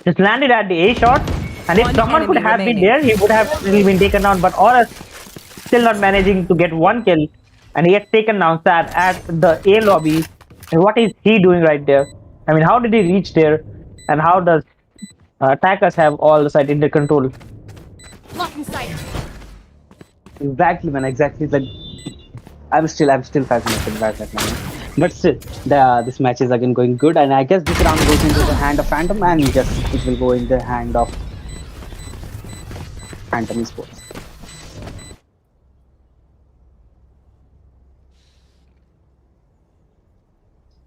just landed at the A shot. And if someone could have been there, he would have really been taken down. But Horus still not managing to get one kill. And he gets taken down sad at the A lobby. And what is he doing right there? I mean, how did he reach there? And how does attackers have all the site under control? Locking sight. Exactly, man. Exactly. Like, I'm still fascinated by that, man. But still, this match is again going good, and I guess this round goes into the hand of Phantom, and yes, it will go in the hand of Phantom Esports.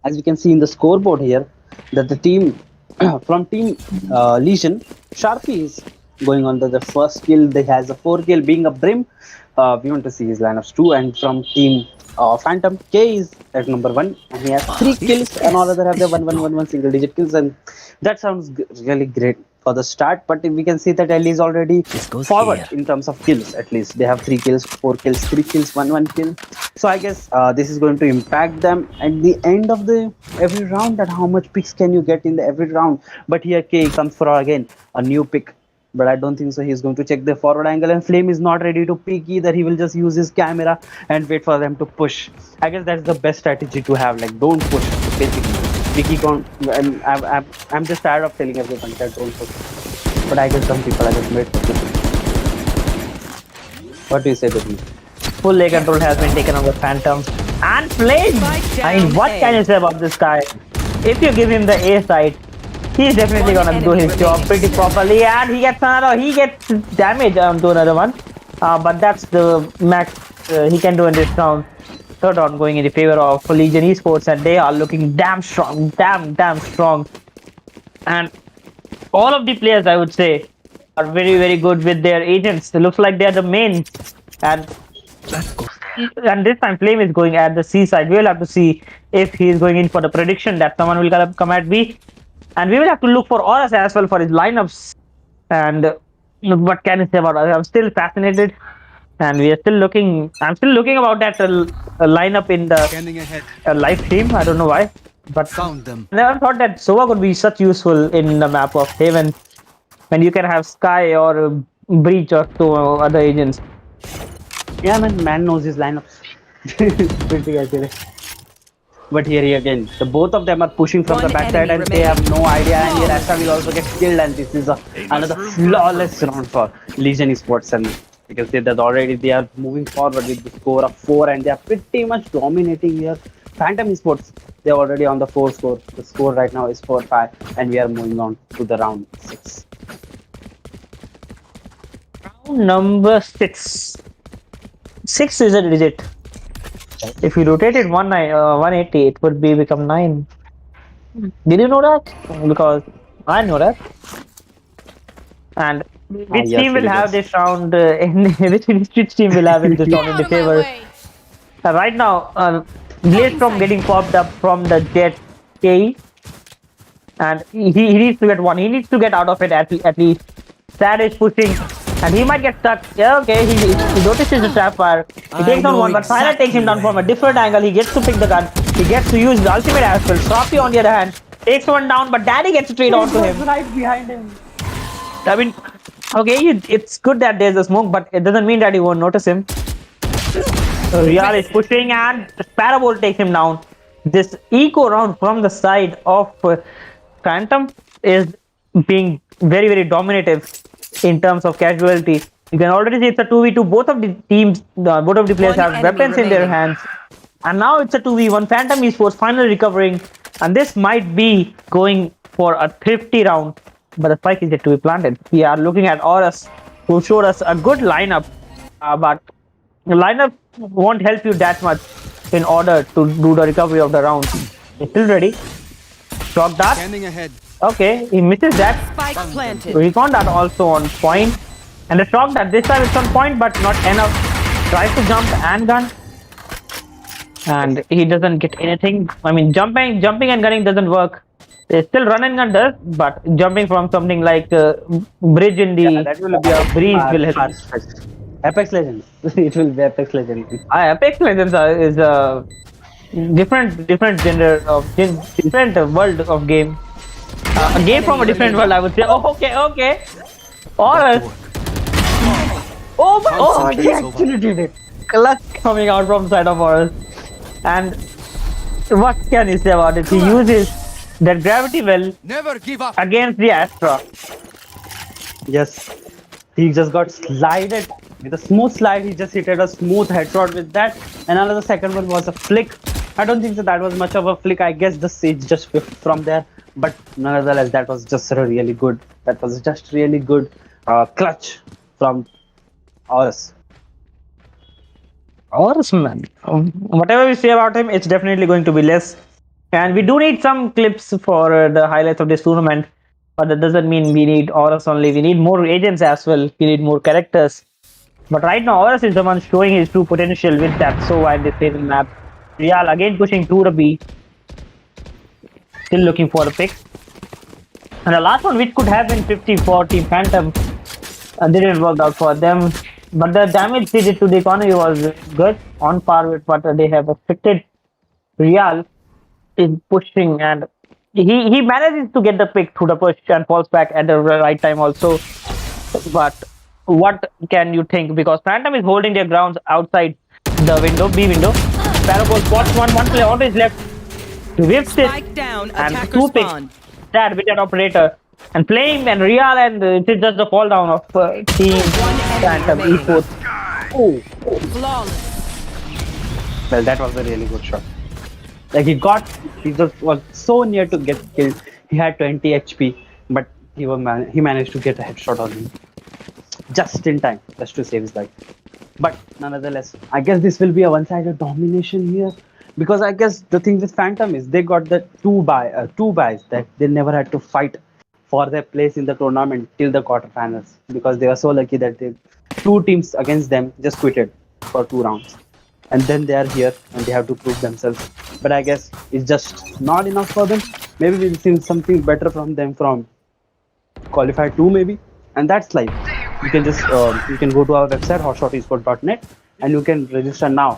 As we can see in the scoreboard here, that the team from Team Legion, Sharpie is going on the first kill. They has a 4 kill being a Brim. We want to see his lineups too. And from Team Phantom, K is at number 1, and he has 3 kills, and all other have the 1 single digit kills, and that sounds really great for the start. But we can see that Ellie is already forward in terms of kills. At least they have 3 kills, 4 kills, 3 kills, 1 kill. So I guess this is going to impact them at the end of the every round, that how much picks can you get in the every round. But here K comes for again a new pick, but I don't think so he's going to check the forward angle, and Flame is not ready to peek either. He will just use his camera and wait for them to push. I guess that's the best strategy to have, like don't push basically. Vicky can't, and I'm just tired of telling everyone that don't push, but I guess some people are just made for this. What do you say, Gurneet? Full A control has been taken on the Phantom. and played. I mean, what can you say about this guy? If you give him the A side, he's definitely gonna do his job pretty properly, and he gets damage to another one. But that's the max he can do in this round. Third round going in the favor of Legion Esports, and they are looking damn strong, damn strong. And all of the players, I would say, are very good with their agents. It looks like they're the main, and this time Flame is going at the C side. We'll have to see if he is going in for the prediction that someone will come at B, and we will have to look for Horus as well for his lineups. And what can I say about it? I'm still fascinated, and we are still looking. I'm still looking about that lineup in the live stream. I don't know why, but found them. I never thought that Sova could be such useful in the map of Haven, when you can have Sky or Breach or two other agents. Yeah, man knows his lineups. Pretty accurate. But here again, the both of them are pushing from the backside, and they have no idea. And here Astra will also get killed, and this is another flawless round for Legion Esports. And you can see that already they are moving forward with the score of 4, and they are pretty much dominating here. Phantom Esports, they're already on the 4 score. The score right now is 4-5, and we are moving on to the round 6. Round number 6. 6 is a digit. If you rotate it 180, it would become 9. Did you know that? Because I know that. And which team will have this round? Which team will have this round in the favor? Right now, Blaze from getting popped up from the Jet KE, and he needs to get one. He needs to get out of it at least. Sad is pushing, and he might get stuck. Yeah, okay. He notices the trap fire. He takes down one, but Fire takes him down from a different angle. He gets to pick the gun. He gets to use the ultimate as well. Soppy on the other hand takes one down, but Daddy gets straight onto him. Right behind him. I mean, okay, it's good that there's a smoke, but it doesn't mean that you won't notice him. Real is pushing, and Parabol takes him down. This eco round from the side of Phantom is being very dominative in terms of casualty. You can already see it's a 2v2. Both of the teams, both of the players have weapons in their hands. And now it's a 2v1. Phantom Esports finally recovering. And this might be going for a thrifty round. But the spike is yet to be planted. We are looking at Horus, who showed us a good lineup. But the lineup won't help you that much in order to do the recovery of the round. He's still ready. Shock dart. Okay, he misses that. Spike planted. Recon dart also on point. And the shock dart this time it's on point, but not enough. Tries to jump and gun. And he doesn't get anything. I mean, jumping and gunning doesn't work. Still run and gun does, but jumping from something like bridge in the that will be a breeze will help. Apex Legends. It will be Apex Legends. Apex Legends is a different gender of different world of game. A game from a different world, I would say. Oh, okay. Horus. Oh, he actually did it. Clutch coming out from side of Horus. And what can you say about it? He uses that gravity well against the Astra. Yes. He just got slided with a smooth slide. He just hit a smooth headshot with that. And another second one was a flick. I don't think that was much of a flick. I guess the siege just whiffed from there. But nonetheless, that was just really good. That was just really good clutch from Horus. Horus, man. Whatever we say about him, it's definitely going to be less. And we do need some clips for the highlights of this tournament. But that doesn't mean we need Horus only. We need more agents as well. We need more characters. But right now, Horus is the one showing his true potential with that so wide this Haven map. Real again pushing 2 to B. Still looking for a pick. And the last one, which could have been 50-40 Team Phantom, didn't work out for them. But the damage they did to the economy was good, on par with what they have expected. Real is pushing, and he manages to get the pick through the push and falls back at the right time also. But what can you think? Because Phantom is holding their grounds outside the window, B window. Parabol spots one player always left. Whips it and 2 picks that with an operator. And Flame and Real, and it is just the fall down of Team Phantom Esports. Flawless. Well, that was a really good shot. Like he just was so near to get killed. He had 20 HP, but he managed to get a headshot on him just in time, just to save his life. But nonetheless, I guess this will be a one-sided domination here, because I guess the thing with Phantom is they got the two buys that they never had to fight for their place in the tournament till the quarterfinals, because they were so lucky that two teams against them just quitted for 2 rounds. And then they are here and they have to prove themselves. But I guess it's just not enough for them. Maybe we'll see something better from them from Qualifier 2 maybe. And that's life. You can just you can go to our website hotshotesports.net and you can register now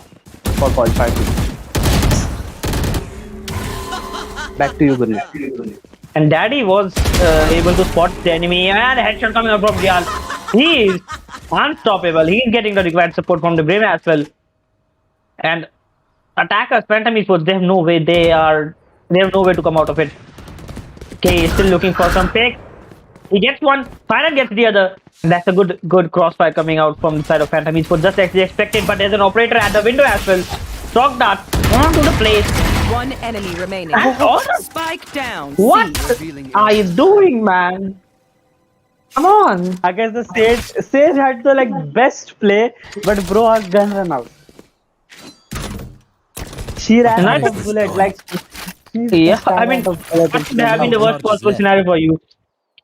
for Qualifier 2. Back to you, Gurneet. And Daddy was able to spot the enemy, and headshot coming out from Dial. He is unstoppable. He is getting the required support from the Brave as well. And attackers, Phantom Esports, they have no way. They have no way to come out of it. Okay, he's still looking for some pick. He gets one, Final gets the other. That's a good crossfire coming out from the side of Phantom Esports, just as expected. But there's an operator at the window as well. Shock dart onto the place. One enemy remaining. Spike down. What are you doing, man? Come on. I guess the Sage had the best play, but bro, her gun ran out. She ran out of bullet. Yeah, I mean, what should have been the worst possible scenario for you?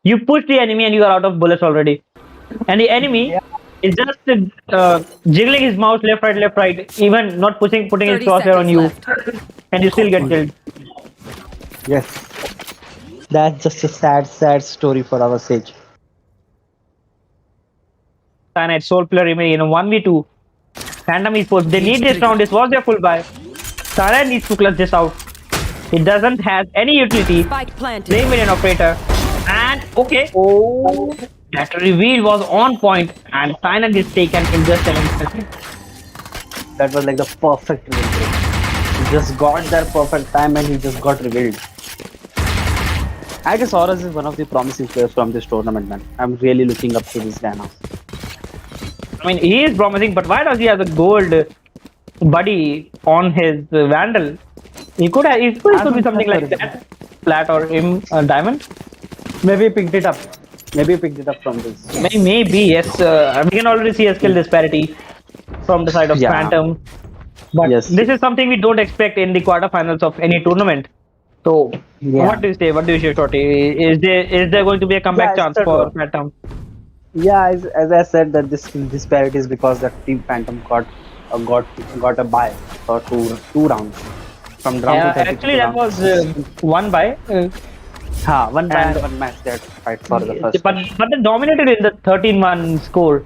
You push the enemy and you are out of bullets already. And the enemy is just jiggling his mouse left, right, even not putting his crosshair on you. And you still get killed. Yes. That's just a sad story for our Sage. Cyanide, Soul Player remaining in a 1v2. Phantom Esports, they need this round. This was their full buy. Cyanide needs to clutch this out. It doesn't have any utility. Playing with an operator. And okay. Oh, that reveal was on point, and Cyanide is taken in just 7 seconds. That was like the perfect reveal. He just got that perfect time and he just got revealed. I guess Horus is one of the promising players from this tournament, man. I'm really looking up to this guy now. I mean, he is promising, but why does he have a gold buddy on his Vandal? He could be something like that, flat or diamond. Maybe he picked it up. From this. Maybe yes. We can already see a skill disparity from the side of Phantom. But this is something we don't expect in the quarterfinals of any tournament. So, what do you say? What do you say, Shorty? Is there going to be a comeback chance for Phantom? Yeah, as I said, that this disparity is because the team Phantom got a bye for two rounds from round to 32. Actually, that was one bye. One bye and one match that fight for the first. But they dominated in the 13-1 score,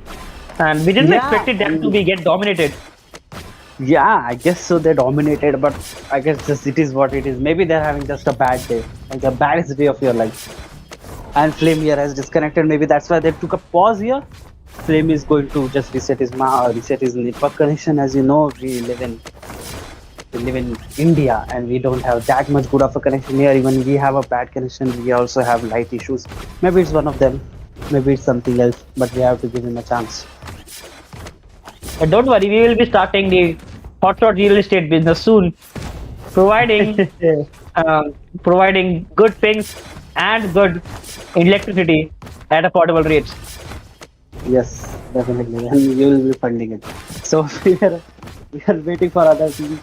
and we didn't expect them to get dominated. Yeah, I guess so. They dominated, but I guess just it is what it is. Maybe they're having just a bad day, like the baddest day of your life. And Flame here has disconnected. Maybe that's why they took a pause here. Flame is going to just reset his network connection. As you know, we live in India and we don't have that much good of a connection here. Even we have a bad connection, we also have light issues. Maybe it's one of them. Maybe it's something else. But we have to give him a chance. But don't worry, we will be starting the Hotshot real estate business soon, providing good things and good electricity at affordable rates. Yes, definitely, and you will be funding it. So we are waiting for other teams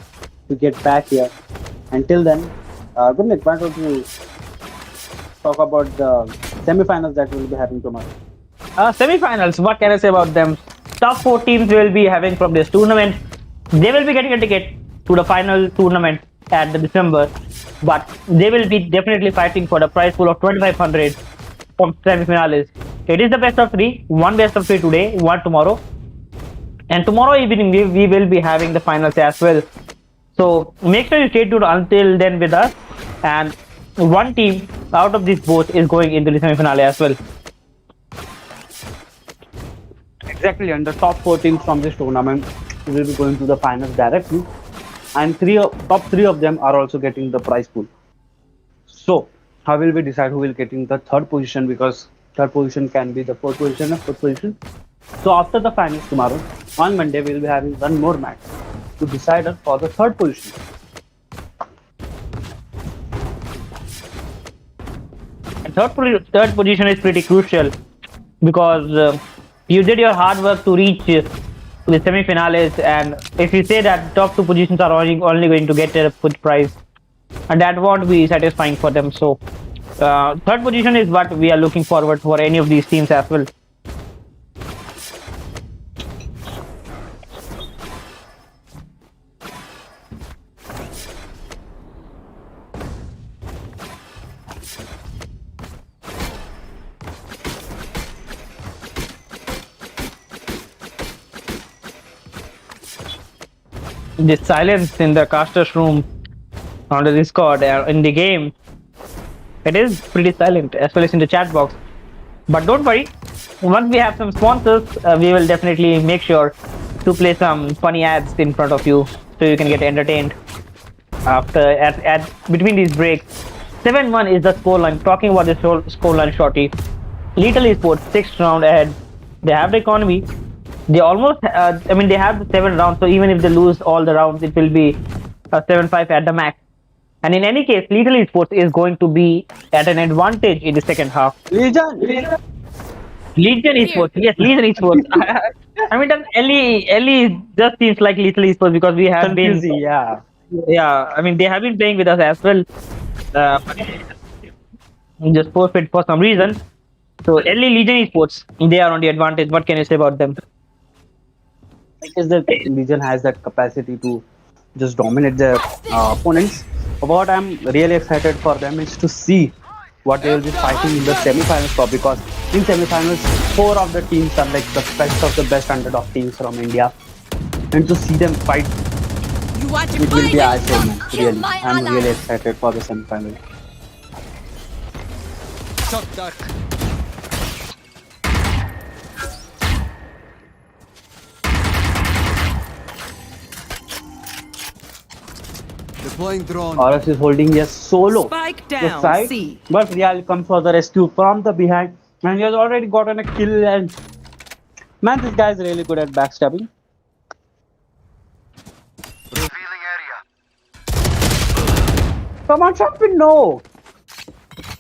to get back here. Until then, Gurneet, why don't you talk about the semi-finals that we will be having tomorrow? Semi-finals, what can I say about them? Top 4 teams will be having from this tournament. They will be getting a ticket to the final tournament at the December, but they will be definitely fighting for the prize pool of 2,500 from semi-finals. It is the best of 3, one best of 3 today, one tomorrow, and tomorrow evening we will be having the finals as well. So make sure you stay tuned until then with us, and one team out of these both is going into the semi-finale as well. Exactly, and the top 4 teams from this tournament will be going to the finals directly, and top 3 of them are also getting the prize pool. So how will we decide who will get in the 3rd position, because 3rd position can be the 4th position or 5th position. So after the finals tomorrow, on Monday we will be having one more match to decide us for the third position. And third position is pretty crucial because you did your hard work to reach the semi-finales, and if you say that top two positions are only going to get a good prize, and that won't be satisfying for them. So third position is what we are looking forward for any of these teams as well. The silence in the casters room on the Discord in the game, it is pretty silent, as well as in the chat box. But don't worry, once we have some sponsors, we will definitely make sure to play some funny ads in front of you so you can get entertained after at between these breaks. 7-1 is the scoreline. Talking about the scoreline shortly, Little Esports 6th round ahead. They have the economy. They almost, they have the 7 rounds, so even if they lose all the rounds, it will be a 7-5 at the max. And in any case, Little Esports is going to be at an advantage in the second half. Legion Esports, yes, Legion Esports. I mean, Ellie just seems like Little Esports because we have confusing, been, yeah. I mean, they have been playing with us as well. Just forfeit for some reason. So Ellie Legion Esports, they are on the advantage. What can you say about them? Because the Legion has that capacity to just dominate their opponents. What I'm really excited for them is to see what they will be fighting in the semi-finals for, because in semi-finals 4 of the teams are like the best of the best underdog teams from India, and to see them fight, it will be eye-opening. Really, I'm really excited for the semi-finals. Deploying drone. RS is holding a solo Spike the down, side, C. but Real comes for the rescue from the behind, and he has already gotten a kill. And man, this guy is really good at backstabbing. Revealing area. Come on, Chappy, no!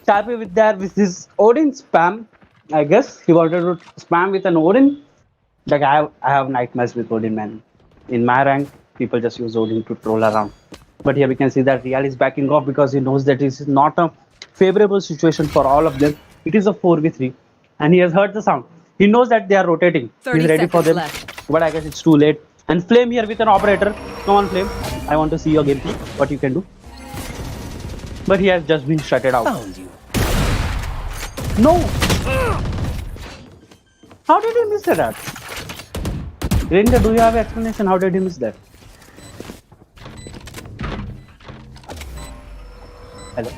Chappy with his Odin spam. I guess he wanted to spam with an Odin. Like I have nightmares with Odin, man. In my rank, people just use Odin to troll around. But here we can see that Real is backing off because he knows that this is not a favorable situation for all of them. It is a 4v3, and he has heard the sound. He knows that they are rotating. He's ready for them, but I guess it's too late. And Flame here with an operator. Come on, Flame. I want to see your gameplay. What you can do. But he has just been shutted out. Found you. No! How did he miss that? Ranger, do you have an explanation? How did he miss that? Hello.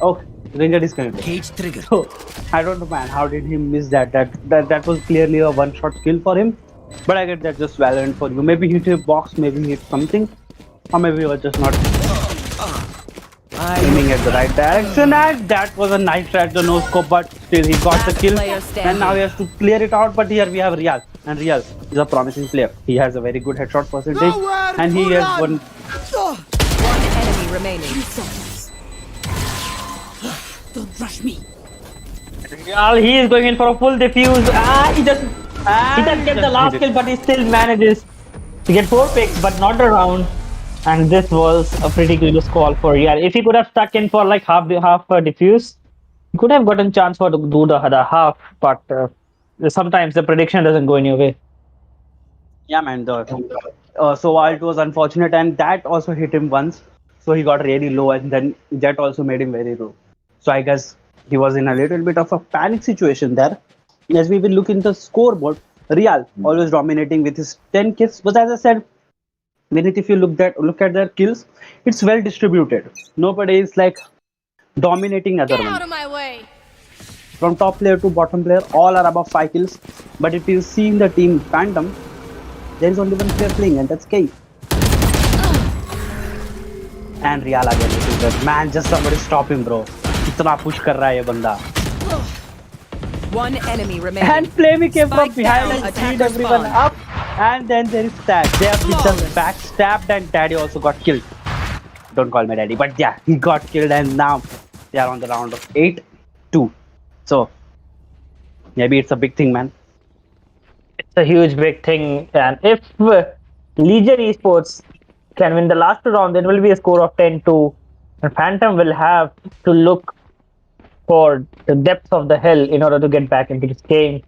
Oh, Ranger disconnected. Cage trigger. So I don't know, man. How did he miss that? That was clearly a one-shot kill for him. But I get that just Valorant for you. Maybe he hit a box, maybe he hit something, or maybe he was just not aiming at the right direction. And that was a nice try at the no scope, but still he got the kill. And now he has to clear it out. But here we have Real, and Real is a promising player. He has a very good headshot percentage, and he has one enemy remaining. Don't rush me. Real, he is going in for a full defuse. He doesn't get the last kill, but he still manages to get 4 picks, but not a round. And this was a pretty close call for Real. If he could have stuck in for like half a defuse, he could have gotten chance for to do the other half. But sometimes the prediction doesn't go in your way. Yeah, man. So it was unfortunate, and that also hit him once. So he got really low, and then that also made him very low. So I guess he was in a little bit of a panic situation there. As we will look in the scoreboard, Real always dominating with his 10 kills. But as I said, Gurneet, if you look at their kills, it's well distributed. Nobody is like dominating other Get one. out of my way. From top player to bottom player, all are above 5 kills. But if you see in the team fandom, there is only one player playing, and that's K. And Real again, it is good. Man, just somebody stop him, bro. Itna push kar raha hai ye banda. One enemy remaining. And Flamey came from Spike behind down, and attacker speed everyone spawn. up. And then there is Tad. They have been just backstabbed and Daddy also got killed. Don't call me Daddy, but yeah, he got killed and now they are on the round of 8-2. So maybe it's a big thing, man. It's a huge big thing, and if Legion Esports can win the last 2 rounds, it will be a score of 10-2, and Phantom will have to look for the depths of the hell in order to get back into this game.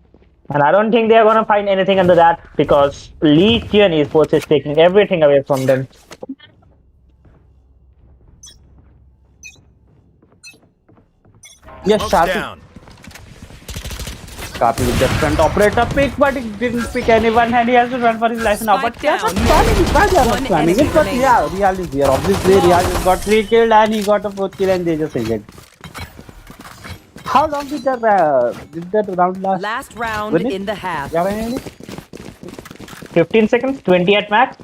And I don't think they are going to find anything under that because Legion Esports is taking everything away from them. Yes, Sharpie. Sharpie with the front operator pick, but he didn't pick anyone and he has to run for his life now. But yeah, spamming it. But yeah, Real is here. Obviously, Real just got 3 killed and he got a 4th kill and they just ended. How long did that round last? Last round in the half. 15 seconds, 20 at max.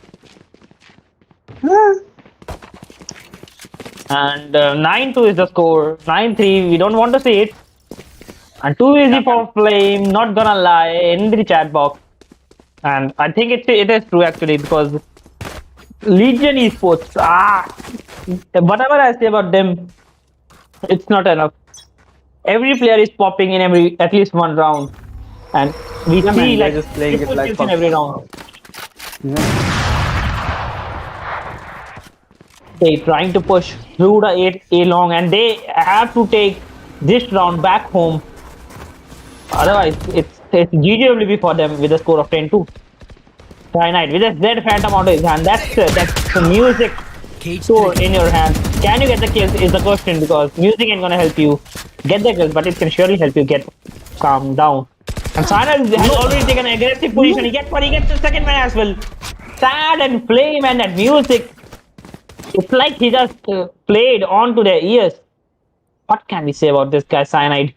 And 9-2 is the score. 9-3, we don't want to see it. And too easy for Flame, not gonna lie, in the chat box. And I think it is true actually because Legion Esports, whatever I say about them, it's not enough. Every player is popping in at least 1 round, and we see like just playing it like in every round. They trying to push through the 8A long, and they have to take this round back home. Otherwise, it's GG for them with a score of 10-2. Cyanide with a Z Phantom out of his hand. That's the music score in your hand. Can you get the kills is the question, because music ain't gonna help you get the kills, but it can surely help you get calm down. And Cyanide has already taken an aggressive position. He gets the second man as well. Sad and Flame and that music. It's like he just played onto their ears. What can we say about this guy, Cyanide?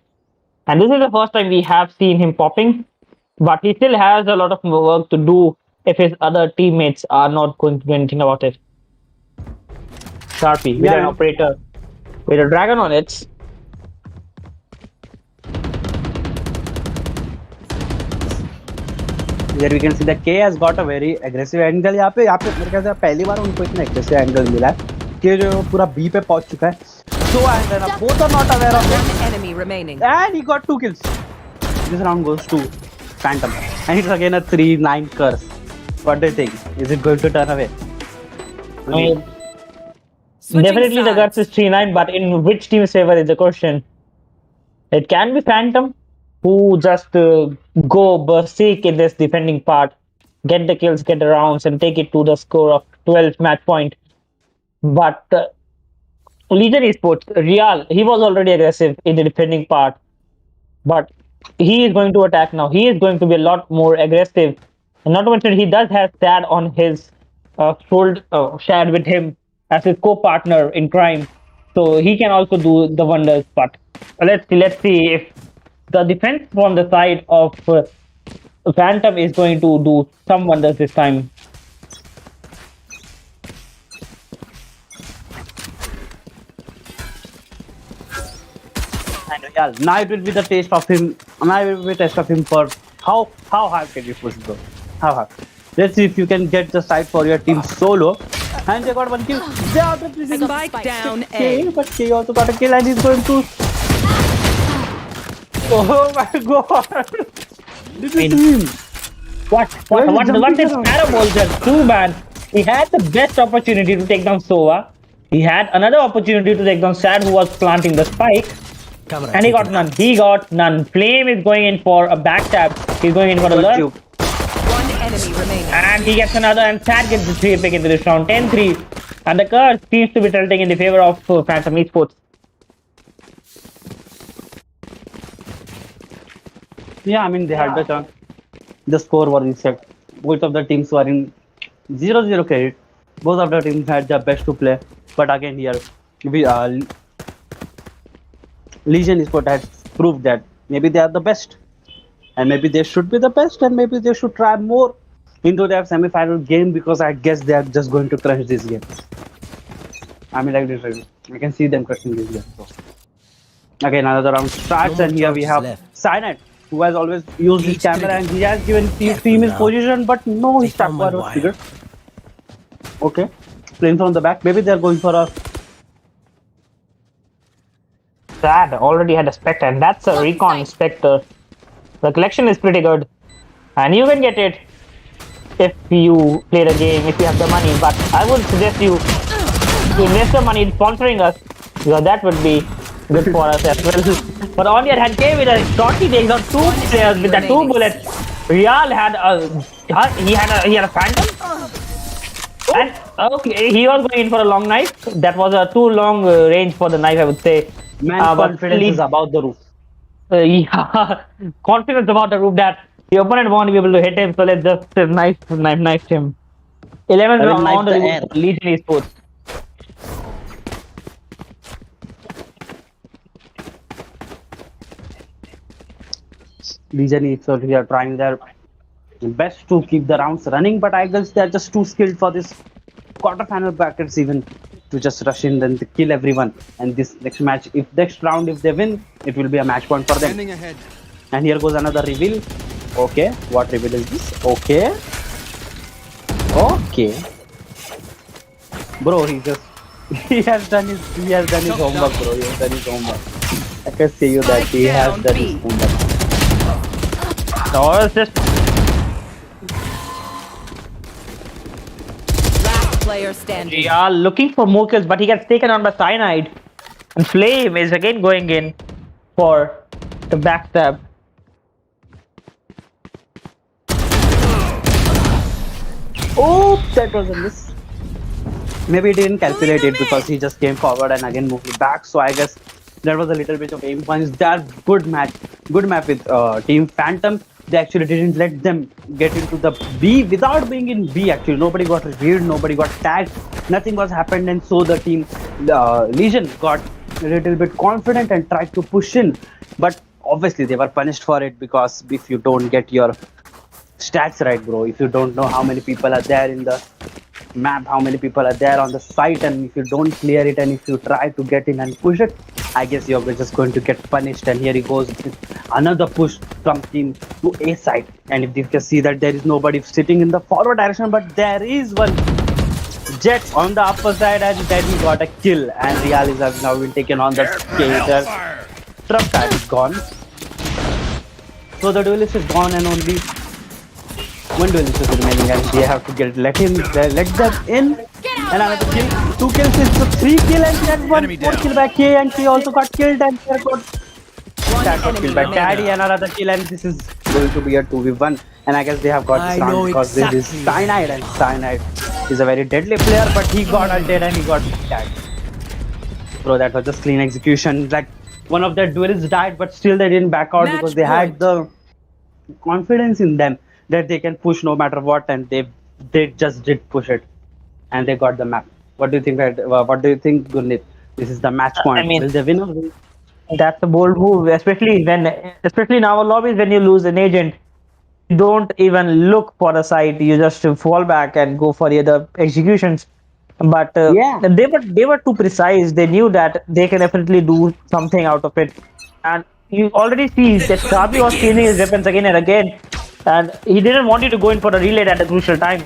And this is the first time we have seen him popping, but he still has a lot of work to do if his other teammates are not going to do anything about it. Sharpie with an operator with a dragon on it. Here we can see that K has got a very aggressive angle. यहाँ पे मेरे ख्याल से पहली बार उनको इतना aggressive angle मिला है कि जो पूरा B पे पहुंच चुका है. So and both are not aware of it. Enemy remaining. And he got 2 kills. This round goes to Phantom, and it's again a 3-9 curse. What do you think? Is it going to turn away? I mean, definitely the guts is 3-9, but in which team's favor is the question. It can be Phantom, who just go berserk in this defending part, get the kills, get the rounds, and take it to the score of 12 match point. But Legion Esports, Real, he was already aggressive in the defending part, but he is going to attack now. He is going to be a lot more aggressive. And not to mention, he does have Sad on his Shad with him as his co-partner in crime, so he can also do the wonders. But let's see if the defense from the side of Phantom is going to do some wonders this time. And yeah, now it will be the taste of him. Now it will be the test of him for how hard can you push, bro? How hard? Let's see if you can get the side for your team solo. And they got 1 kill. They are the Spike down A. But K also got a kill and he's going to. Oh my god! This is him. What this arrow ball just do, man? He had the best opportunity to take down Sova. He had another opportunity to take down Sad, who was planting the spike. And he got none. He got none. Flame is going in for a backstab. He's going in for a lurk. 1 enemy remaining. And he gets another, and Sad gets the 3 pick into this round. 10-3. And the curse seems to be tilting in the favor of Phantom Esports. Yeah, I mean, they had the chance. The score was reset. Both of the teams were in 0-0 credit. Both of the teams had their best to play. But again, here, Legion Esports has proved that maybe they are the best. And maybe they should be the best, and maybe they should try more into their semi-final game, because I guess they are just going to crush this game. I mean, like this, I can see them crushing this game. So. Again, another round starts, and here we have Cyanide. who has always used his camera, and he has given his team his position, but no, his tap bar was triggered. Okay, playing from the back. Maybe they're going for a. Sad already had a Spectre, and that's a recon Spectre. The collection is pretty good, and you can get it if you play the game, if you have the money. But I would suggest you to invest the money in sponsoring us, because that would be good for us as well. But on the other hand, came with a shorty takes out two players with the two bullets. Real had he had a phantom, and okay, he was going in for a long knife. That was a too long range for the knife, I would say. Man, confidence is about the roof. Yeah, confidence about the roof that the opponent won't be able to hit him. So let's just knife him. 11 round on the Legion Esports. Legion Esports, we are trying their best to keep the rounds running, but I guess they're just too skilled for this quarterfinal brackets even to just rush in and kill everyone. And this next match, if next round if they win, it will be a match point for them. And here goes another reveal. Okay, what reveal is this? Okay, bro, he has done his homework, bro. He has done his homework. I can say you that he has done his homework. No, it's just Player standing. we are looking for more kills, but he gets taken on by Cyanide, and Flame is again going in for the backstab. Oh, that was a miss. Maybe he didn't calculate it because he just came forward and again moved it back. So I guess there was a little bit of aim punch. That good map with Team Phantom. They actually didn't let them get into the B without being in B. Actually, nobody got revealed, nobody got tagged, nothing was happened, and so the team Legion got a little bit confident and tried to push in. But obviously, they were punished for it because if you don't get your stats right, bro, if you don't know how many people are there in the map, how many people are there on the site, and if you don't clear it and if you try to get in and push it, I guess you're just going to get punished. And here he goes with another push from team to A side, and if you can see that there is nobody sitting in the forward direction, but there is one Jet on the upper side, and then he got a kill, and Real has now been taken on the skater. Truck tire is gone, so the duelist is gone, and only one duelist is remaining, and they have to let them in. And another kill, 2 kills is a 3 kill, and he had 1 more kill by K, and K also got killed, and K got killed by Daddy, and another kill, and this is going to be a 2v1. And I guess they have got this round because this is Cyanide, and Cyanide is a very deadly player, but he got ulted and he got tagged. Bro, that was just clean execution. Like, one of their duelists died, but still they didn't back out because they had the confidence in them that they can push no matter what, and they just did push it, and they got the map. What do you think? What do you think, Gurneet? This is the match point. I mean, will they win or win? That's a bold move, especially in our lobbies when you lose an agent. You don't even look for the site. You just fall back and go for the other executions. But they were too precise. They knew that they can definitely do something out of it. And you already see that Kabi was changing his weapons again and again. And he didn't want you to go in for a reload at the crucial time.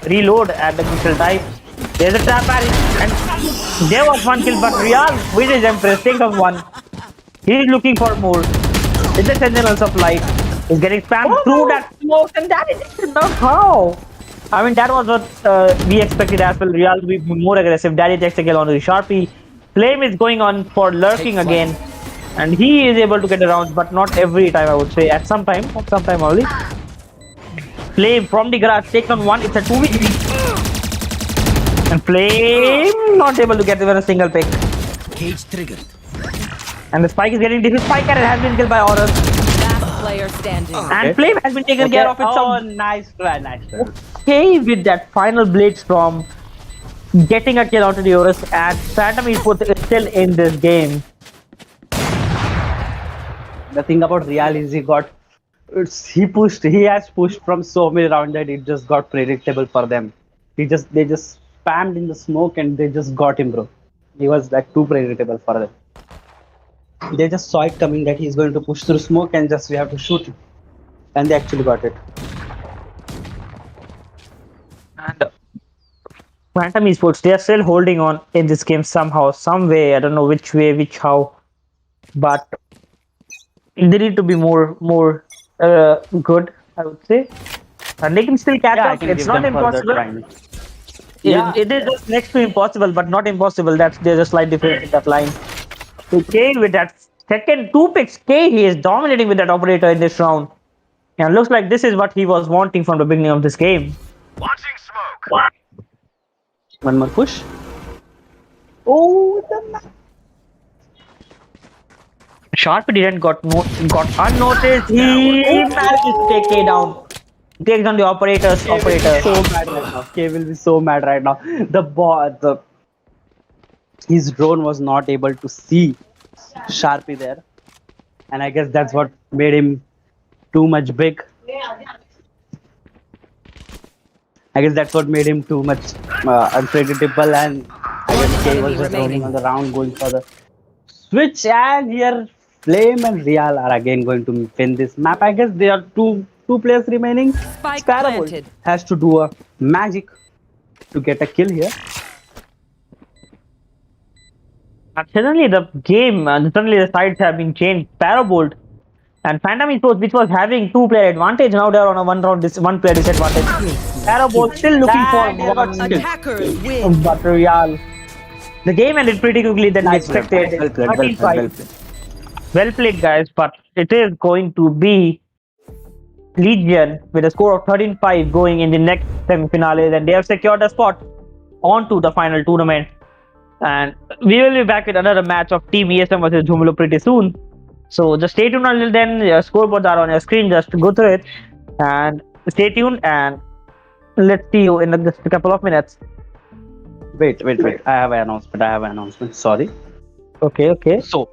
There's a trap and there was 1 kill, but Real with his Empress takes off 1. He's looking for more. It's the Sentinels of Light. He's getting spammed through that smoke, and that is not how. I mean, that was what we expected as well. Real to be more aggressive. Daddy takes a kill onto the Sharpie. Flame is going on for lurking again, and he is able to get around, but not every time, I would say. At some time only. Flame from the garage takes on 1. It's a 2v3. And Flame not able to get even a single pick. Cage triggered. And the spike is getting diffused. Spike carrier has been killed by Horus. Last player standing. And Flame has been taken care of. Oh, nice try. Okay, with that final blitz from getting a kill onto the Horus, and Phantom Esports is still in this game. The thing about Real is he has pushed from so many rounds that it just got predictable for them. They just spammed in the smoke and they just got him, bro. He was like too predictable for them. They just saw it coming that he's going to push through smoke, and just we have to shoot him. And they actually got it. And Phantom Esports, they are still holding on in this game somehow, some way. I don't know which way, which how, but they need to be more good, I would say. And they can still catch up. It's not impossible. It is just next to impossible, but not impossible. There's a slight difference in that line. So K with that second 2 picks, K, he is dominating with that operator in this round. And looks like this is what he was wanting from the beginning of this game. Launching smoke. One more push. Oh, Sharpie didn't got unnoticed. He managed to take K down. Takes on the operator's operator. So mad right now. K will be so mad right now. His drone was not able to see Sharpie there, and I guess that's what made him too much big. I guess that's what made him too much unpredictable, and I guess K was just roaming on the round, going for the switch, and here Flame and Real are again going to win this map. I guess there are two players remaining. Spike Sparrow planted. has to do a magic to get a kill here. And suddenly the game, suddenly the sides have been changed. Parabolt and Phantom Esports, which was having 2-player advantage, now they're on a one-player disadvantage. Parabolt still looking for one Attackers win. but Real. The game ended pretty quickly than we expected. Well played, guys, but it is going to be Legion with a score of 13-5 going in the next semi-finale, and they have secured a spot onto the final tournament. And we will be back with another match of Team ESM versus Jumulo pretty soon. So just stay tuned until then. Your scoreboards are on your screen. Just go through it and stay tuned. And let's see you in just a couple of minutes. Wait. I have an announcement. Sorry. Okay. So,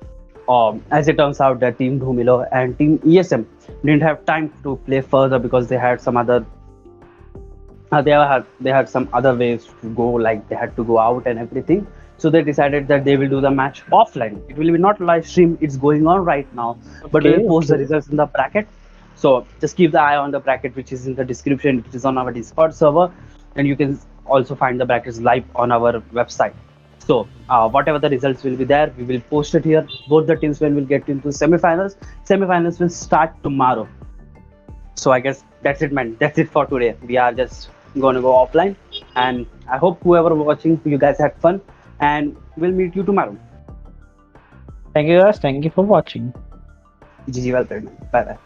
as it turns out, that Team Dhumilo and Team ESM didn't have time to play further because they had some other. They had some other ways to go, like they had to go out and everything. So they decided that they will do the match offline. It will be not live stream. It's going on right now, but we will post the results in the bracket. So just keep the eye on the bracket, which is in the description, which is on our Discord server, and you can also find the brackets live on our website. So whatever the results will be there, we will post it here. Both the teams will get into semi-finals. Semi-finals will start tomorrow. So I guess that's it, man. That's it for today. We are just gonna go offline, and I hope whoever watching, you guys had fun, and we'll meet you tomorrow. Thank you, guys. Thank you for watching. GG, well played, man. Bye bye.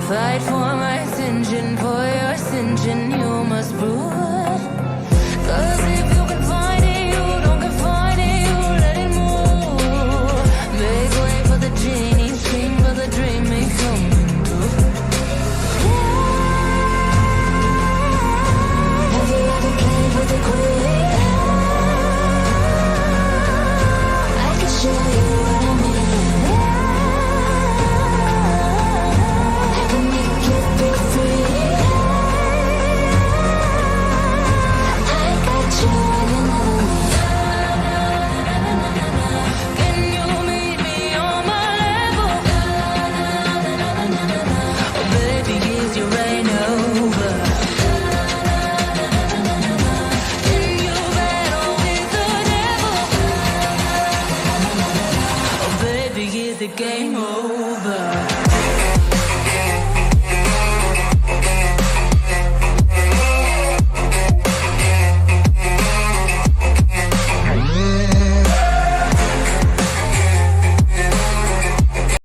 Fight for my ascension, for your ascension, you must prove it. 'Cause if you can find it, you don't confine it, you let it move. Make way for the genie, scream for the dream, may come true. Have you ever played with a queen? I can show you what I mean. I can make you break free. game over.